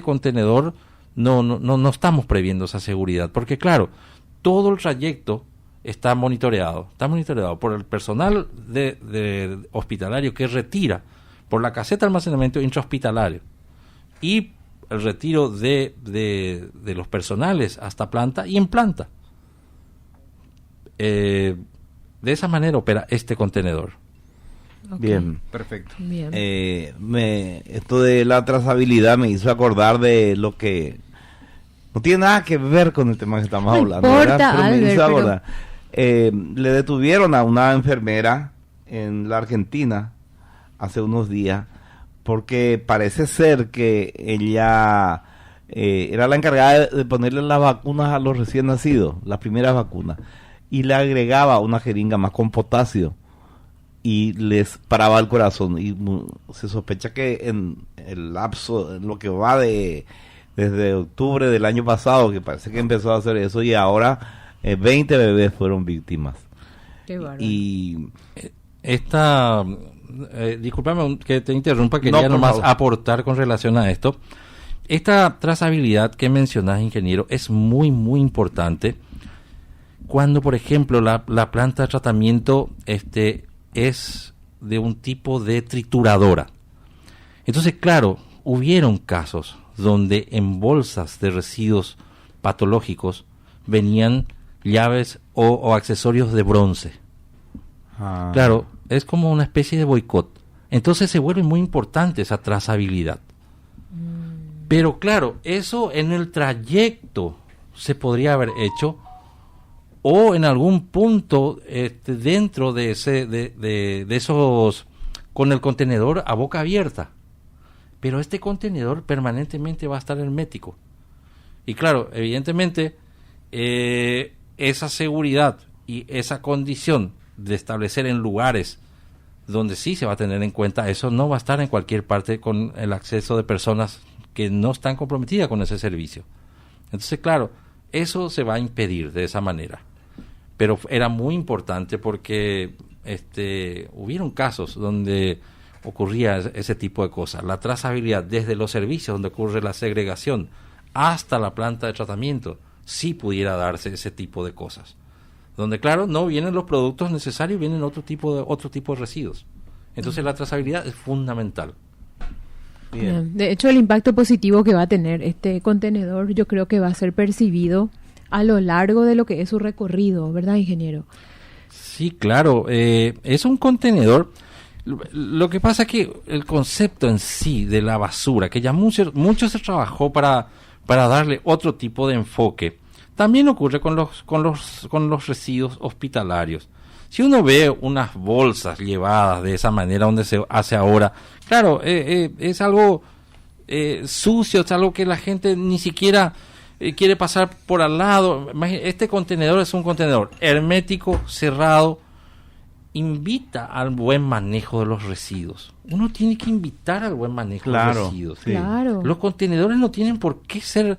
contenedor no estamos previendo esa seguridad, porque claro, todo el trayecto está monitoreado por el personal de hospitalario que retira por la caseta de almacenamiento intrahospitalario y el retiro de los personales hasta planta y en planta. De esa manera opera este contenedor. Ok. Bien. Perfecto. Bien. Esto de la trazabilidad me hizo acordar de lo que no tiene nada que ver con el tema que estamos No hablando, importa, ¿verdad? Pero me Albert, hizo pero- acordar. Le detuvieron a una enfermera en la Argentina hace unos días porque parece ser que ella era la encargada de ponerle las vacunas a los recién nacidos, las primeras vacunas, y le agregaba una jeringa más con potasio y les paraba el corazón, y se sospecha que en el lapso, en lo que va desde octubre del año pasado, que parece que empezó a hacer eso, y ahora 20 bebés fueron víctimas. Qué bárbaro. Y Discúlpame que te interrumpa, No, quería por nomás favor. aportar con relación a esto. Esta trazabilidad que mencionás, ingeniero, es muy, muy importante cuando, por ejemplo, la planta de tratamiento es de un tipo de trituradora. Entonces, claro, hubieron casos donde en bolsas de residuos patológicos venían llaves o accesorios de bronce. Claro, es como una especie de boicot. Entonces se vuelve muy importante esa trazabilidad. Pero claro, eso en el trayecto se podría haber hecho, o en algún punto dentro de esos, con el contenedor a boca abierta. Pero este contenedor permanentemente va a estar hermético. Y claro, evidentemente, esa seguridad y esa condición de establecer en lugares donde sí se va a tener en cuenta, eso no va a estar en cualquier parte con el acceso de personas que no están comprometidas con ese servicio. Entonces, claro, eso se va a impedir de esa manera. Pero era muy importante porque hubieron casos donde ocurría ese tipo de cosas. La trazabilidad desde los servicios donde ocurre la segregación hasta la planta de tratamiento, sí pudiera darse ese tipo de cosas. Donde, claro, no vienen los productos necesarios, vienen otro tipo de residuos. Entonces la trazabilidad es fundamental. bien. De hecho, el impacto positivo que va a tener este contenedor, yo creo que va a ser percibido a lo largo de lo que es su recorrido, ¿verdad, ingeniero? Sí, claro, es un contenedor. Lo que pasa es que el concepto en sí de la basura, que ya mucho se trabajó para darle otro tipo de enfoque, también ocurre con los residuos hospitalarios. Si uno ve unas bolsas llevadas de esa manera donde se hace ahora, claro, es algo sucio, es algo que la gente ni siquiera quiere pasar por al lado. Este contenedor es un contenedor hermético, cerrado, invita al buen manejo de los residuos. Uno tiene que invitar al buen manejo de los residuos. Sí. Claro. Los contenedores no tienen por qué ser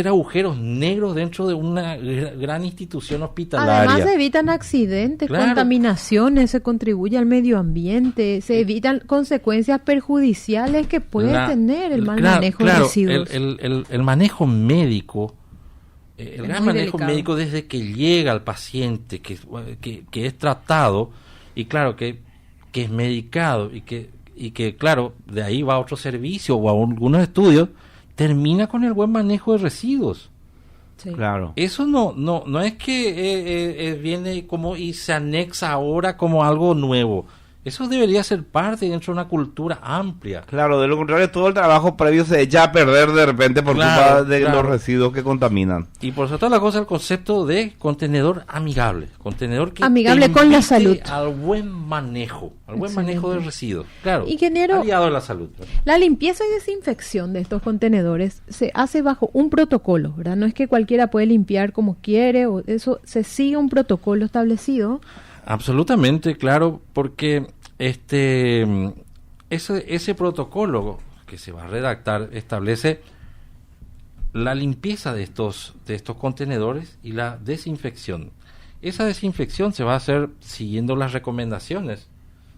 agujeros negros dentro de una gran institución hospitalaria. Además se evitan accidentes, Claro. contaminaciones, se contribuye al medio ambiente, se evitan consecuencias perjudiciales que puede tener el mal manejo de residuos. El manejo médico, el gran muy manejo delicado. médico desde que llega al paciente, que es tratado, y claro, que es medicado, y que claro, de ahí va a otro servicio o a algunos estudios, termina con el buen manejo de residuos. Sí. Claro. Eso no es que viene como y se anexa ahora como algo nuevo. Eso debería ser parte dentro de una cultura amplia. Claro, de lo contrario, todo el trabajo previo se echa a perder de repente por Claro, culpa de claro. los residuos que contaminan. Y por sobre todas las cosas, el concepto de contenedor amigable. Contenedor que Amigable te con la invite salud. Al buen manejo. Al buen Excelente. manejo de residuos. Claro. Ingeniero, aliado de la salud. la limpieza y desinfección de estos contenedores se hace bajo un protocolo, ¿verdad? No es que cualquiera puede limpiar como quiere, o eso se sigue un protocolo establecido. Absolutamente, claro, porque ese protocolo que se va a redactar establece la limpieza de estos contenedores y la desinfección. Esa desinfección se va a hacer siguiendo las recomendaciones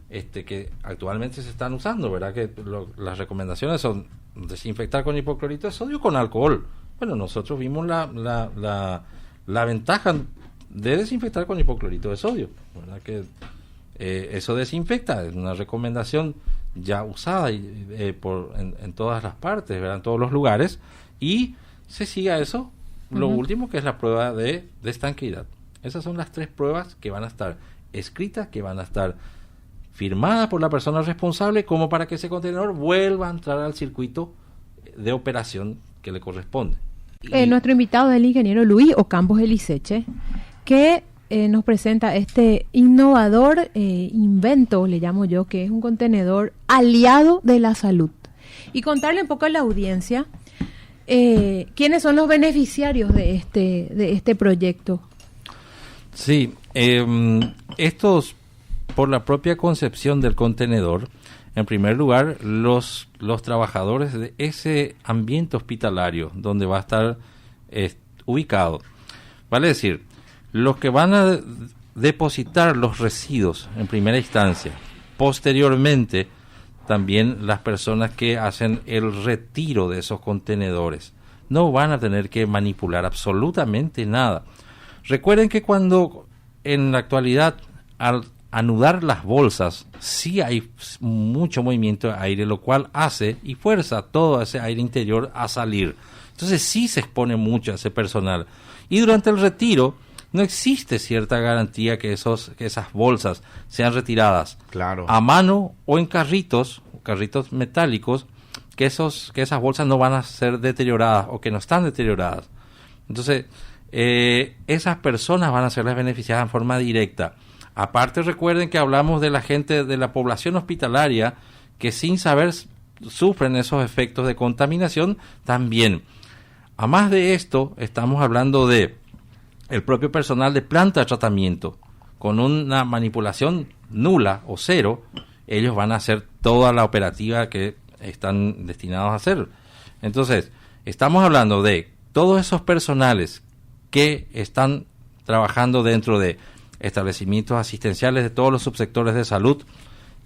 que actualmente se están usando, ¿verdad? Que las recomendaciones son desinfectar con hipoclorito de sodio o con alcohol. Bueno, nosotros vimos la ventaja de desinfectar con hipoclorito de sodio, ¿verdad? Que eso desinfecta, es una recomendación ya usada en todas las partes, ¿verdad? En todos los lugares, y se sigue a eso. Lo último, que es la prueba de estanqueidad. Esas son las 3 pruebas que van a estar escritas, que van a estar firmadas por la persona responsable, como para que ese contenedor vuelva a entrar al circuito de operación que le corresponde. Nuestro invitado es el ingeniero Luis Ocampos Eliseche, que nos presenta este innovador invento, le llamo yo, que es un contenedor aliado de la salud. Y contarle un poco a la audiencia quiénes son los beneficiarios de este proyecto. Sí, estos, por la propia concepción del contenedor, en primer lugar, los trabajadores de ese ambiente hospitalario donde va a estar ubicado, vale decir, los que van a depositar los residuos en primera instancia, posteriormente también las personas que hacen el retiro de esos contenedores, no van a tener que manipular absolutamente nada. Recuerden que cuando en la actualidad, al anudar las bolsas, sí hay mucho movimiento de aire, lo cual hace y fuerza todo ese aire interior a salir. Entonces sí se expone mucho a ese personal. Y durante el retiro no existe cierta garantía que esas bolsas sean retiradas Claro. a mano o en carritos metálicos, que esas bolsas no van a ser deterioradas o que no están deterioradas. Entonces, esas personas van a ser las beneficiadas en forma directa. Aparte, recuerden que hablamos de la gente de la población hospitalaria que sin saber sufren esos efectos de contaminación también. A más de esto, estamos hablando de el propio personal de planta de tratamiento. Con una manipulación nula o cero, ellos van a hacer toda la operativa que están destinados a hacer. Entonces, estamos hablando de todos esos personales que están trabajando dentro de establecimientos asistenciales de todos los subsectores de salud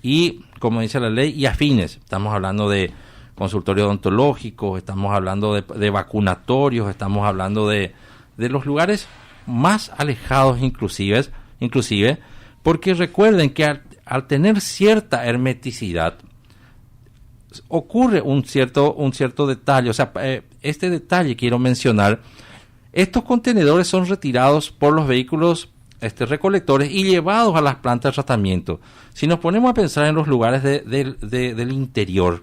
y, como dice la ley, y afines. Estamos hablando de consultorios odontológicos, estamos hablando de vacunatorios, estamos hablando de los lugares más alejados inclusive, porque recuerden que al tener cierta hermeticidad ocurre un cierto detalle. O sea, este detalle quiero mencionar: estos contenedores son retirados por los vehículos recolectores y llevados a las plantas de tratamiento. Si nos ponemos a pensar en los lugares del interior,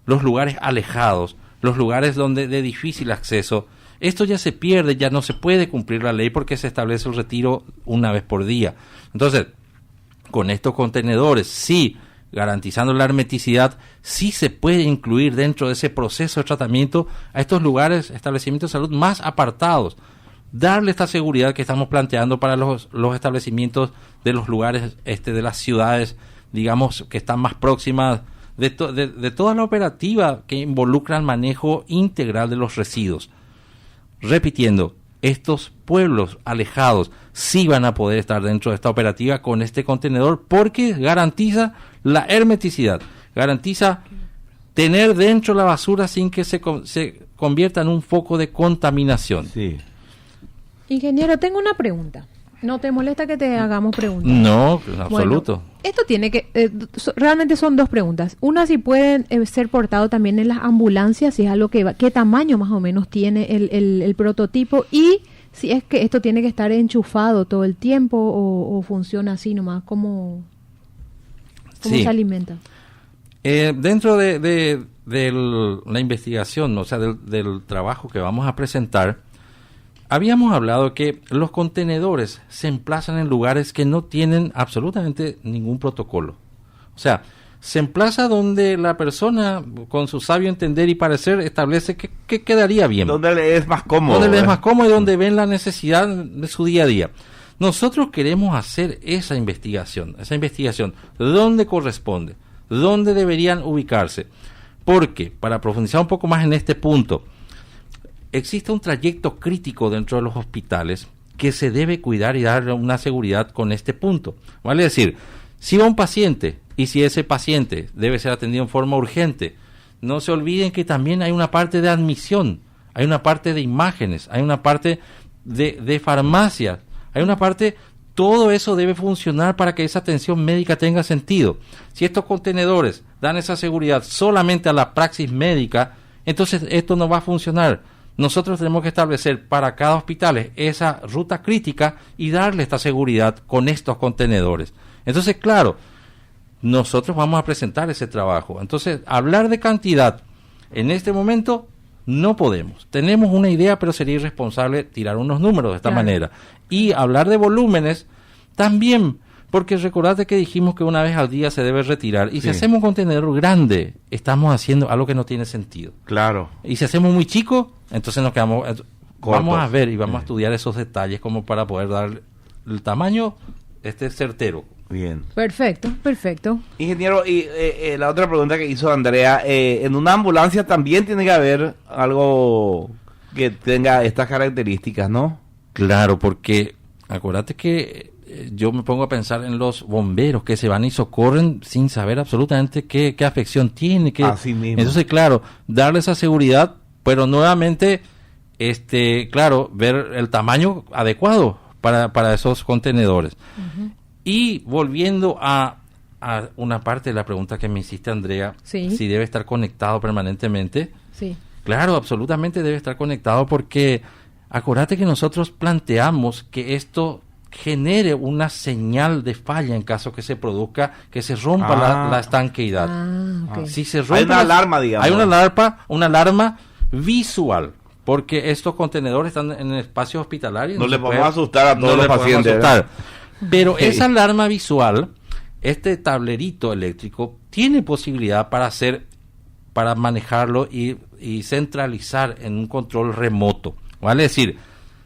los lugares alejados, los lugares donde de difícil acceso, esto ya se pierde, ya no se puede cumplir la ley porque se establece el retiro una vez por día. Entonces, con estos contenedores, sí, garantizando la hermeticidad, sí se puede incluir dentro de ese proceso de tratamiento a estos lugares, establecimientos de salud más apartados, darle esta seguridad que estamos planteando para los establecimientos de los lugares de las ciudades, digamos, que están más próximas de toda la operativa que involucra el manejo integral de los residuos. Repitiendo, estos pueblos alejados sí van a poder estar dentro de esta operativa con este contenedor porque garantiza la hermeticidad, garantiza tener dentro la basura sin que se convierta en un foco de contaminación. Sí. Ingeniero, tengo una pregunta. ¿No te molesta que te hagamos preguntas? No, en absoluto. Bueno, esto tiene que... realmente son dos preguntas. Una, si pueden ser portados también en las ambulancias, si es algo que va... ¿Qué tamaño más o menos tiene el prototipo? Y si es que esto tiene que estar enchufado todo el tiempo o funciona así nomás, ¿cómo Sí. se alimenta? Dentro de la investigación, o sea, del trabajo que vamos a presentar, habíamos hablado que los contenedores se emplazan en lugares que no tienen absolutamente ningún protocolo. O sea, se emplaza donde la persona, con su sabio entender y parecer, establece que quedaría bien. Donde le es más cómodo. Donde le es más cómodo y donde ven la necesidad de su día a día. Nosotros queremos hacer esa investigación, dónde corresponde, dónde deberían ubicarse. Porque, para profundizar un poco más en este punto, existe un trayecto crítico dentro de los hospitales que se debe cuidar y darle una seguridad con este punto. Vale decir, si va un paciente y si ese paciente debe ser atendido en forma urgente, no se olviden que también hay una parte de admisión, hay una parte de imágenes, hay una parte de farmacia, hay una parte, todo eso debe funcionar para que esa atención médica tenga sentido. Si estos contenedores dan esa seguridad solamente a la praxis médica, entonces esto no va a funcionar. Nosotros tenemos que establecer para cada hospital esa ruta crítica y darle esta seguridad con estos contenedores. Entonces, claro, nosotros vamos a presentar ese trabajo. Entonces, hablar de cantidad en este momento no podemos. Tenemos una idea, pero sería irresponsable tirar unos números de esta manera. Y hablar de volúmenes también, porque recordate que dijimos que una vez al día se debe retirar. Y si hacemos un contenedor grande, estamos haciendo algo que no tiene sentido. Claro. Y si hacemos muy chico, entonces nos quedamos... Vamos a ver y vamos a estudiar esos detalles como para poder dar el tamaño certero. Bien. Perfecto. Ingeniero, y la otra pregunta que hizo Andrea, en una ambulancia también tiene que haber algo que tenga estas características, ¿no? Claro, porque acuérdate que yo me pongo a pensar en los bomberos que se van y socorren sin saber absolutamente qué afección tiene. Así mismo. Entonces, claro, darle esa seguridad, pero nuevamente, claro, ver el tamaño adecuado para esos contenedores. Uh-huh. Y volviendo a una parte de la pregunta que me hiciste, Andrea, si debe estar conectado permanentemente. Sí. Claro, absolutamente debe estar conectado porque acuérdate que nosotros planteamos que esto genere una señal de falla en caso que se produzca, que se rompa la estanqueidad. Okay. Si se rompe hay una alarma, digamos. Hay una alarma visual, porque estos contenedores están en espacios hospitalarios. No le podemos asustar a todos los pacientes. Pero esa alarma visual, este tablerito eléctrico, tiene posibilidad para manejarlo y centralizar en un control remoto. Vale decir,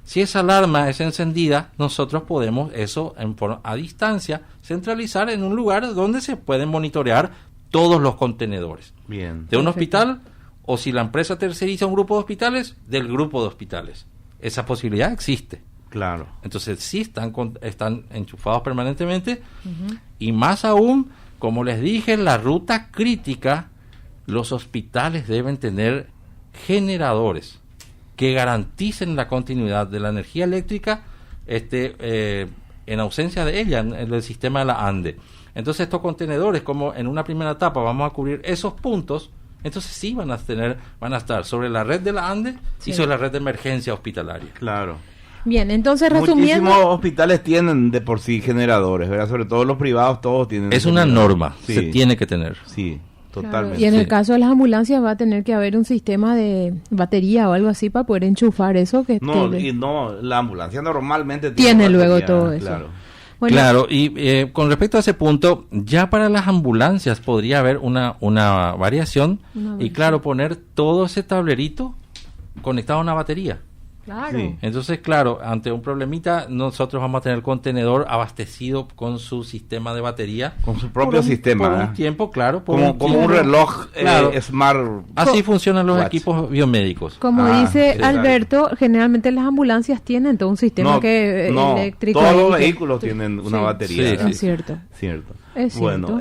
si esa alarma es encendida, nosotros podemos eso a distancia centralizar en un lugar donde se pueden monitorear todos los contenedores. Bien. De un hospital, o si la empresa terceriza un grupo de hospitales, del grupo de hospitales. Esa posibilidad existe. Claro. Entonces sí están enchufados permanentemente. Uh-huh. Y más aún, como les dije, en la ruta crítica, los hospitales deben tener generadores que garanticen la continuidad de la energía eléctrica en ausencia de ella en el sistema de la ANDE. Entonces estos contenedores, como en una primera etapa vamos a cubrir esos puntos, entonces sí van a estar sobre la red de la ANDE y sobre la red de emergencia hospitalaria. Claro. Bien, entonces resumiendo... Muchísimos hospitales tienen de por sí generadores, ¿verdad? Sobre todo los privados, todos tienen. Es una norma, Sí. se tiene que tener. Sí, Claro, totalmente. y en el Sí. caso de las ambulancias va a tener que haber un sistema de batería o algo así para poder enchufar eso La ambulancia normalmente Tiene batería, luego todo eso. Claro. Bueno, Claro, y con respecto a ese punto, ya para las ambulancias podría haber una variación Una y variación. claro, poner todo ese tablerito conectado a una batería. claro. Sí. Entonces, claro, ante un problemita, nosotros vamos a tener el contenedor abastecido con su sistema de batería. Con su propio sistema. Por un ¿verdad? tiempo, claro. por Como un tiempo. reloj Claro. smart. Así funcionan los Watch. equipos biomédicos. Como Ah, dice exacto. Alberto, generalmente las ambulancias tienen todo un sistema eléctrico. todos los ahí que- vehículos tienen una Sí, batería. sí, ¿verdad? Es cierto. Cierto. Es cierto. Bueno,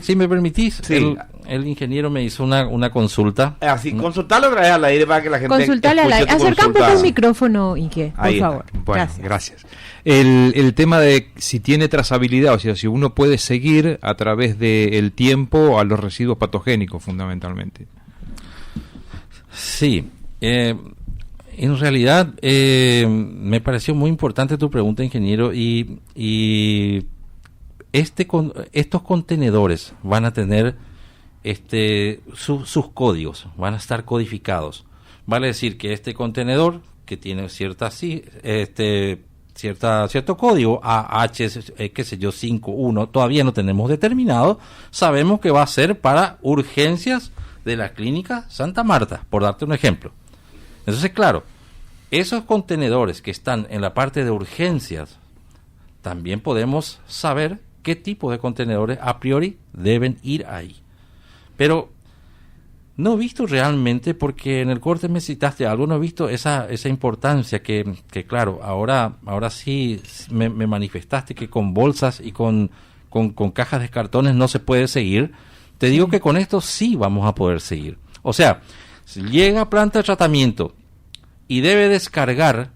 Si me permitís, Sí. el ingeniero me hizo una consulta. así, consultarlo otra vez al aire para que la gente Consultale al escuche aire. tu Acerca un poco consulta. el micrófono, Inge, por Ahí está. favor. Bueno, Gracias. gracias. El tema de si tiene trazabilidad, o sea, si uno puede seguir a través del tiempo a los residuos patogénicos, fundamentalmente. Sí, en realidad me pareció muy importante tu pregunta, ingeniero, y estos contenedores van a tener sus códigos, van a estar codificados. Vale decir que este contenedor que tiene cierto código qué sé yo, 5.1, todavía no tenemos determinado, sabemos que va a ser para urgencias de la clínica Santa Marta, por darte un ejemplo. Entonces, claro, esos contenedores que están en la parte de urgencias, también podemos saber qué tipo de contenedores a priori deben ir ahí. Pero no he visto realmente, porque en el corte me citaste algo, no he visto esa importancia que claro, ahora sí me manifestaste que con bolsas y con cajas de cartones no se puede seguir. Te digo que con esto sí vamos a poder seguir. O sea, si llega a planta de tratamiento y debe descargar,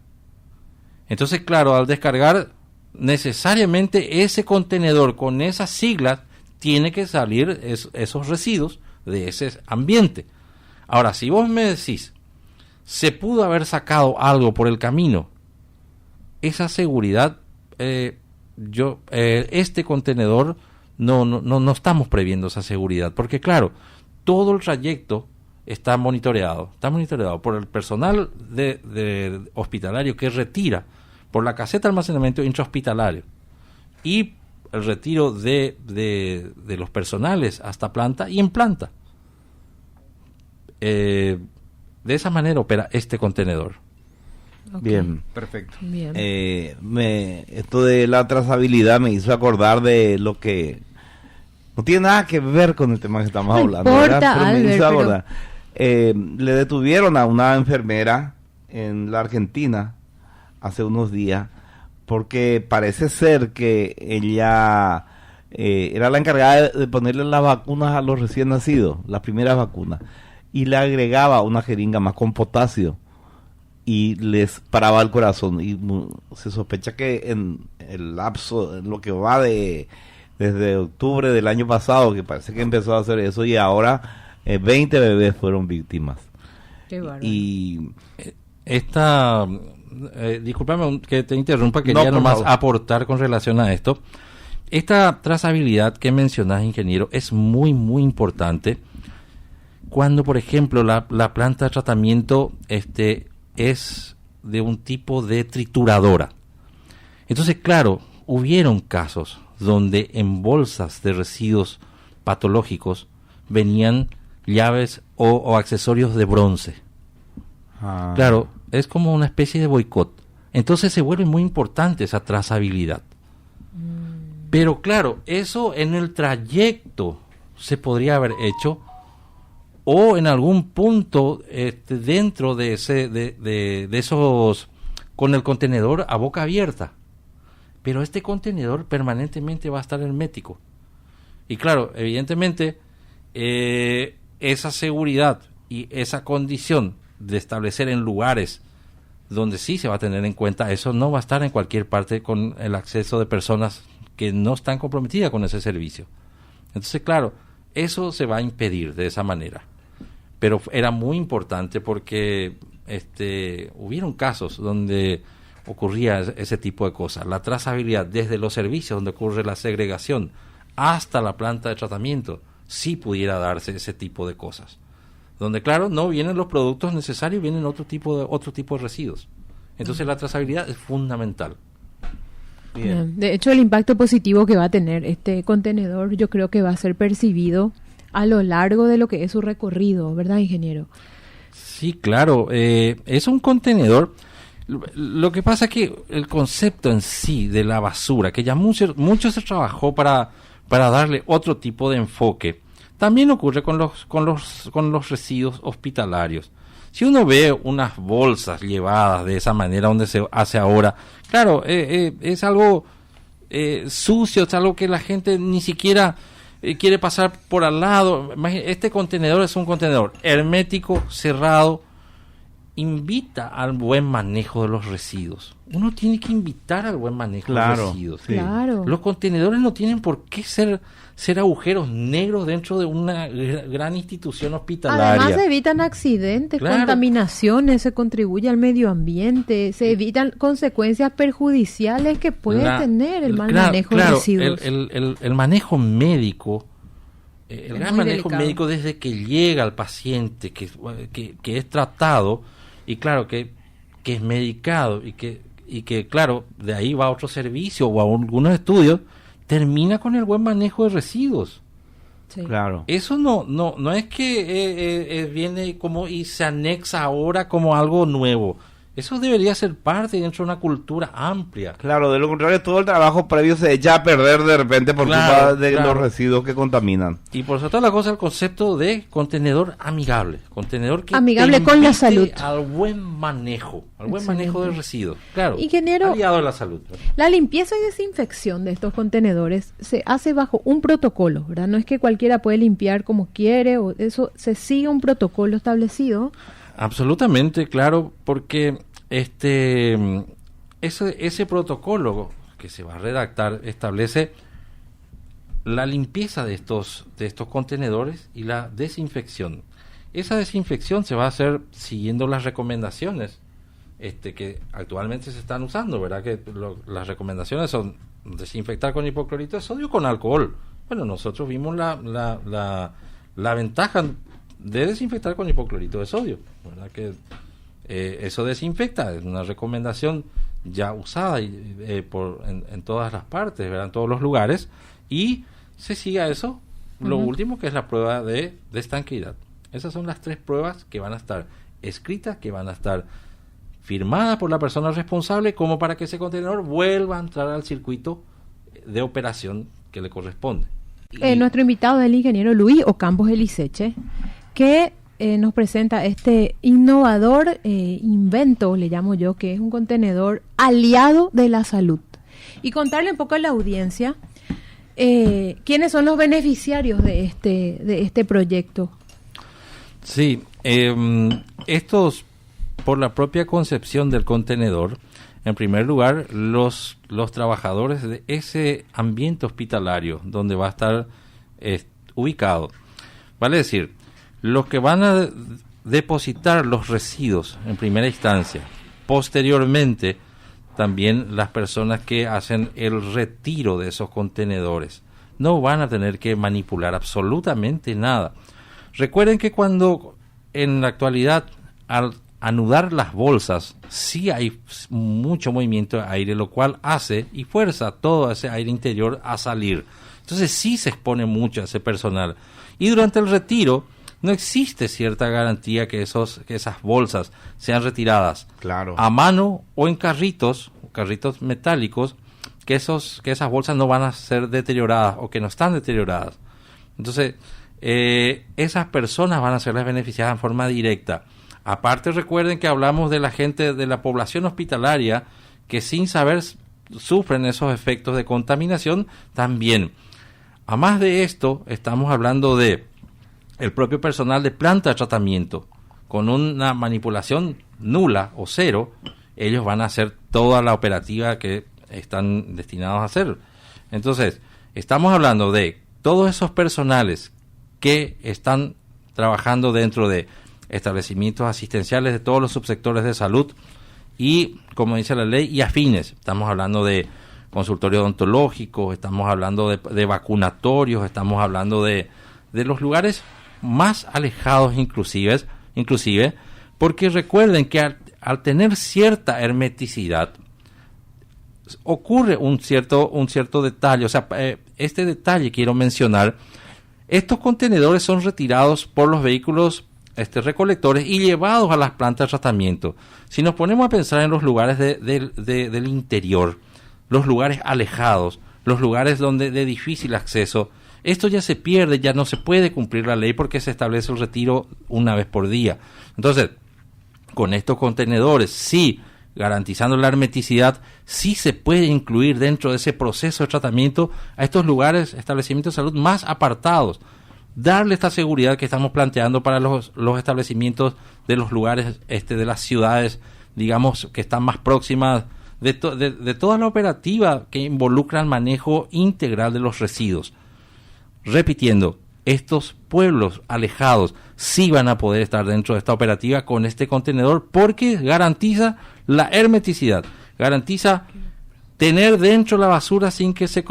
entonces claro, al descargar necesariamente ese contenedor con esas siglas tiene que salir esos residuos de ese ambiente. Ahora, si vos me decís, se pudo haber sacado algo por el camino, esa seguridad, este contenedor no estamos previendo esa seguridad, porque claro, todo el trayecto está monitoreado por el personal de hospitalario que retira por la caseta de almacenamiento intrahospitalario y el retiro de los personales hasta planta y en planta. De esa manera opera este contenedor. Ok. Bien. Perfecto. Bien. Esto de la trazabilidad me hizo acordar de lo que no tiene nada que ver con el tema que estamos No hablando. importa, ¿verdad? Pero me Albert, hizo pero- acordar. Le detuvieron a una enfermera en la Argentina hace unos días porque parece ser que ella era la encargada de ponerle las vacunas a los recién nacidos, las primeras vacunas, y le agregaba una jeringa más con potasio y les paraba el corazón, y se sospecha que en el lapso, en lo que va desde octubre del año pasado, que parece que empezó a hacer eso, y ahora 20 bebés fueron víctimas. Qué bárbaro. Y Discúlpame que te interrumpa, No, quería por nomás favor. aportar con relación a esto. Esta trazabilidad que mencionás, ingeniero, es muy, muy importante cuando, por ejemplo, la planta de tratamiento es de un tipo de trituradora. Entonces, claro, hubieron casos donde en bolsas de residuos patológicos venían llaves o accesorios de bronce. Claro, es como una especie de boicot. Entonces se vuelve muy importante esa trazabilidad. Pero claro, eso en el trayecto se podría haber hecho, o en algún punto dentro de esos, con el contenedor a boca abierta. Pero este contenedor permanentemente va a estar hermético. Y claro, evidentemente, esa seguridad y esa condición de establecer en lugares donde sí se va a tener en cuenta, eso no va a estar en cualquier parte con el acceso de personas que no están comprometidas con ese servicio. Entonces, claro, eso se va a impedir de esa manera. Pero era muy importante porque hubieron casos donde ocurría ese tipo de cosas. La trazabilidad desde los servicios donde ocurre la segregación hasta la planta de tratamiento, sí pudiera darse ese tipo de cosas. Donde, claro, no vienen los productos necesarios, vienen otro tipo de residuos. Entonces la trazabilidad es fundamental. Bien. De hecho, el impacto positivo que va a tener este contenedor, yo creo que va a ser percibido a lo largo de lo que es su recorrido, ¿verdad, ingeniero? Sí, claro. Es un contenedor. Lo que pasa es que el concepto en sí de la basura, que ya mucho se trabajó para darle otro tipo de enfoque, también ocurre con los residuos hospitalarios. Si uno ve unas bolsas llevadas de esa manera donde se hace ahora, claro, es algo sucio, es algo que la gente ni siquiera quiere pasar por al lado. Este contenedor es un contenedor hermético, cerrado, invita al buen manejo de los residuos. Uno tiene que invitar al buen manejo de los residuos. Sí. Claro. Los contenedores no tienen por qué ser agujeros negros dentro de una gran institución hospitalaria. Además se evitan accidentes, Claro. contaminaciones, se contribuye al medio ambiente, se evitan consecuencias perjudiciales que puede tener el mal manejo de residuos. El manejo médico, el gran muy manejo delicado. médico desde que llega al paciente, que es tratado, y claro, que es medicado, y que claro, de ahí va a otro servicio o a algunos estudios, termina con el buen manejo de residuos. Sí. Claro. Eso no es que viene como y se anexa ahora como algo nuevo. Eso debería ser parte dentro de una cultura amplia. Claro, de lo contrario, todo el trabajo previo se echa a perder de repente por Claro, culpa de claro. los residuos que contaminan. Y por sobre todas las cosas, el concepto de contenedor amigable. Contenedor que Amigable te con la invite salud. al buen manejo. Al buen Excelente. manejo de residuos. Claro. Ingeniero, aliado a la salud. la limpieza y desinfección de estos contenedores se hace bajo un protocolo, ¿verdad? No es que cualquiera puede limpiar como quiere, o eso se sigue un protocolo establecido. Absolutamente, claro, porque ese protocolo que se va a redactar establece la limpieza de estos contenedores y la desinfección. Esa desinfección se va a hacer siguiendo las recomendaciones que actualmente se están usando, ¿verdad? Que las recomendaciones son desinfectar con hipoclorito de sodio con alcohol. Bueno, nosotros vimos la ventaja de desinfectar con hipoclorito de sodio, ¿verdad? Que eso desinfecta, es una recomendación ya usada en todas las partes, ¿verdad? En todos los lugares, y se sigue a eso. Lo último, que es la prueba de estanqueidad. Esas son las 3 pruebas que van a estar escritas, que van a estar firmadas por la persona responsable, como para que ese contenedor vuelva a entrar al circuito de operación que le corresponde. Nuestro invitado es el ingeniero Luis Ocampos Eliseche, que nos presenta este innovador invento, le llamo yo, que es un contenedor aliado de la salud. Y contarle un poco a la audiencia quiénes son los beneficiarios de este proyecto. Sí, estos, por la propia concepción del contenedor, en primer lugar, los trabajadores de ese ambiente hospitalario donde va a estar ubicado, vale decir, los que van a depositar los residuos en primera instancia, posteriormente también las personas que hacen el retiro de esos contenedores, no van a tener que manipular absolutamente nada. Recuerden que cuando en la actualidad al anudar las bolsas sí hay mucho movimiento de aire, lo cual hace y fuerza todo ese aire interior a salir. Entonces sí se expone mucho a ese personal. Y durante el retiro no existe cierta garantía que esas bolsas sean retiradas Claro. a mano o en carritos metálicos, que esas bolsas no van a ser deterioradas o que no están deterioradas. Entonces, esas personas van a ser las beneficiadas en forma directa. Aparte, recuerden que hablamos de la gente de la población hospitalaria que sin saber sufren esos efectos de contaminación también. A más de esto, estamos hablando de el propio personal de planta de tratamiento. Con una manipulación nula o cero, ellos van a hacer toda la operativa que están destinados a hacer. Entonces, estamos hablando de todos esos personales que están trabajando dentro de establecimientos asistenciales de todos los subsectores de salud y, como dice la ley, y afines. Estamos hablando de consultorios odontológicos, estamos hablando de vacunatorios, estamos hablando de los lugares más alejados inclusive, porque recuerden que al tener cierta hermeticidad, ocurre un cierto detalle. O sea, este detalle quiero mencionar. Estos contenedores son retirados por los vehículos recolectores y llevados a las plantas de tratamiento. Si nos ponemos a pensar en los lugares del interior, los lugares alejados, los lugares de difícil acceso, esto ya se pierde, ya no se puede cumplir la ley porque se establece el retiro una vez por día. Entonces, con estos contenedores, sí, garantizando la hermeticidad, sí se puede incluir dentro de ese proceso de tratamiento a estos lugares, establecimientos de salud más apartados, darle esta seguridad que estamos planteando para los establecimientos de los lugares de las ciudades, digamos, que están más próximas de toda la operativa que involucra el manejo integral de los residuos. Repitiendo, estos pueblos alejados sí van a poder estar dentro de esta operativa con este contenedor porque garantiza la hermeticidad, garantiza tener dentro la basura sin que se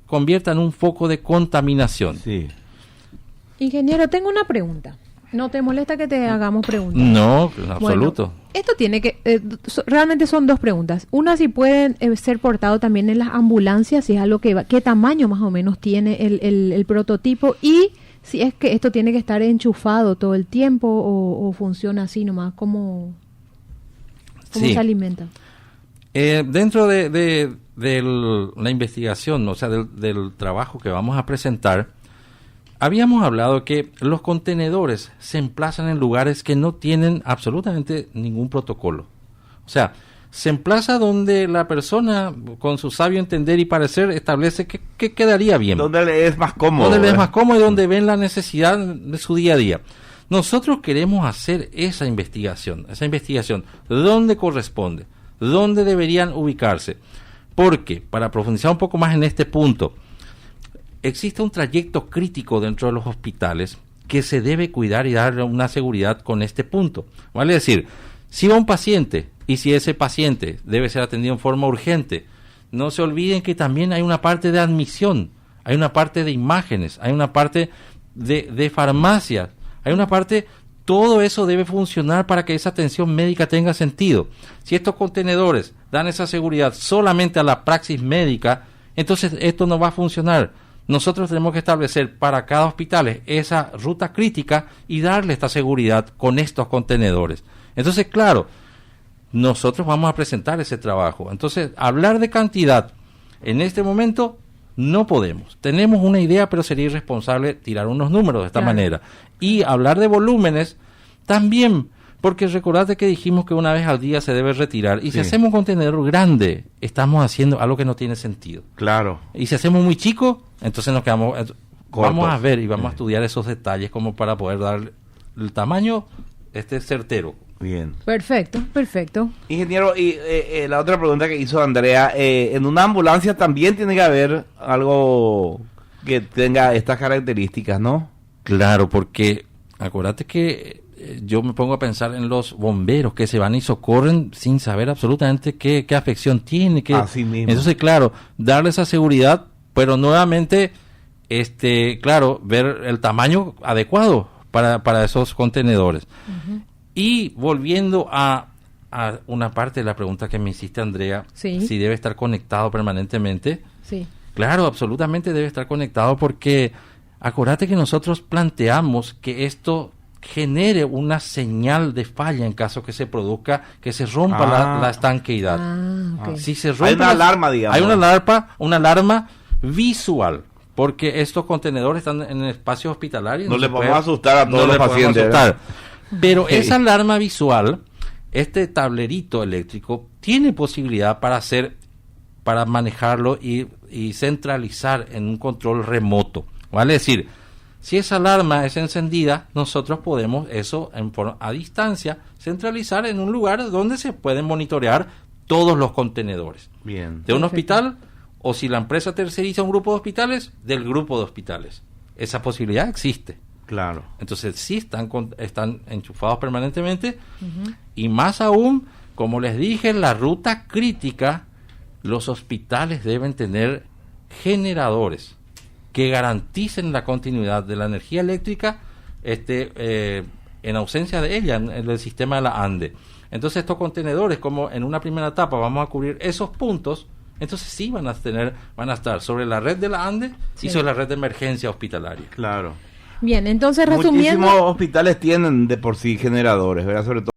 convierta en un foco de contaminación. Sí. Ingeniero, tengo una pregunta. ¿No te molesta que te hagamos preguntas? No, en absoluto. Bueno, esto tiene que... realmente son dos preguntas. Una, si pueden ser portados también en las ambulancias, si es algo que va... ¿Qué tamaño más o menos tiene el prototipo? Y si es que esto tiene que estar enchufado todo el tiempo o funciona así nomás. ¿Cómo Sí. se alimenta? Dentro de la investigación, o sea, del trabajo que vamos a presentar, habíamos hablado que los contenedores se emplazan en lugares que no tienen absolutamente ningún protocolo. O sea, se emplaza donde la persona, con su sabio entender y parecer, establece que quedaría bien. Donde le es más cómodo. Donde le es más cómodo y donde ven la necesidad de su día a día. Nosotros queremos hacer esa investigación, ¿dónde corresponde? ¿Dónde deberían ubicarse? Porque, para profundizar un poco más en este punto, existe un trayecto crítico dentro de los hospitales que se debe cuidar y darle una seguridad con este punto. Vale decir, si va un paciente y si ese paciente debe ser atendido en forma urgente, no se olviden que también hay una parte de admisión, hay una parte de imágenes, hay una parte de farmacia, hay una parte, todo eso debe funcionar para que esa atención médica tenga sentido. Si estos contenedores dan esa seguridad solamente a la praxis médica, entonces esto no va a funcionar. Nosotros tenemos que establecer para cada hospital esa ruta crítica y darle esta seguridad con estos contenedores. Entonces, claro, nosotros vamos a presentar ese trabajo. Entonces, hablar de cantidad en este momento no podemos. Tenemos una idea, pero sería irresponsable tirar unos números de esta manera. Y hablar de volúmenes también, porque recordate que dijimos que una vez al día se debe retirar. Y si hacemos un contenedor grande, estamos haciendo algo que no tiene sentido. Claro. Y si hacemos muy chico, entonces nos quedamos... Cortos. Vamos a ver y vamos a estudiar esos detalles como para poder dar el tamaño certero. Bien. Perfecto. Ingeniero, y la otra pregunta que hizo Andrea, en una ambulancia también tiene que haber algo que tenga estas características, ¿no? Claro, porque acuérdate que yo me pongo a pensar en los bomberos que se van y socorren sin saber absolutamente qué afección tiene. Así mismo. Entonces, claro, darle esa seguridad, pero nuevamente, claro, ver el tamaño adecuado para esos contenedores. Uh-huh. Y volviendo a una parte de la pregunta que me hiciste, Andrea, si debe estar conectado permanentemente. Sí. Claro, absolutamente debe estar conectado porque acuérdate que nosotros planteamos que esto genere una señal de falla en caso que se produzca, que se rompa la estanqueidad. Okay. Si se rompe hay una alarma, digamos. Hay una alarma visual, porque estos contenedores están en espacios hospitalarios. No le podemos asustar a todos los pacientes. Pero esa alarma visual, este tablerito eléctrico, tiene posibilidad para manejarlo y centralizar en un control remoto. Vale decir, si esa alarma es encendida, nosotros podemos eso a distancia centralizar en un lugar donde se pueden monitorear todos los contenedores. Bien. De un hospital, o si la empresa terceriza un grupo de hospitales, del grupo de hospitales. Esa posibilidad existe. Claro. Entonces sí están enchufados permanentemente, y más aún, como les dije, en la ruta crítica, los hospitales deben tener generadores que garanticen la continuidad de la energía eléctrica en ausencia de ella en el sistema de la ANDE. Entonces estos contenedores, como en una primera etapa vamos a cubrir esos puntos, entonces sí van a estar sobre la red de la ANDE y sobre la red de emergencia hospitalaria. Claro. Bien, entonces resumiendo... Muchísimos hospitales tienen de por sí generadores, ¿verdad? Sobre todo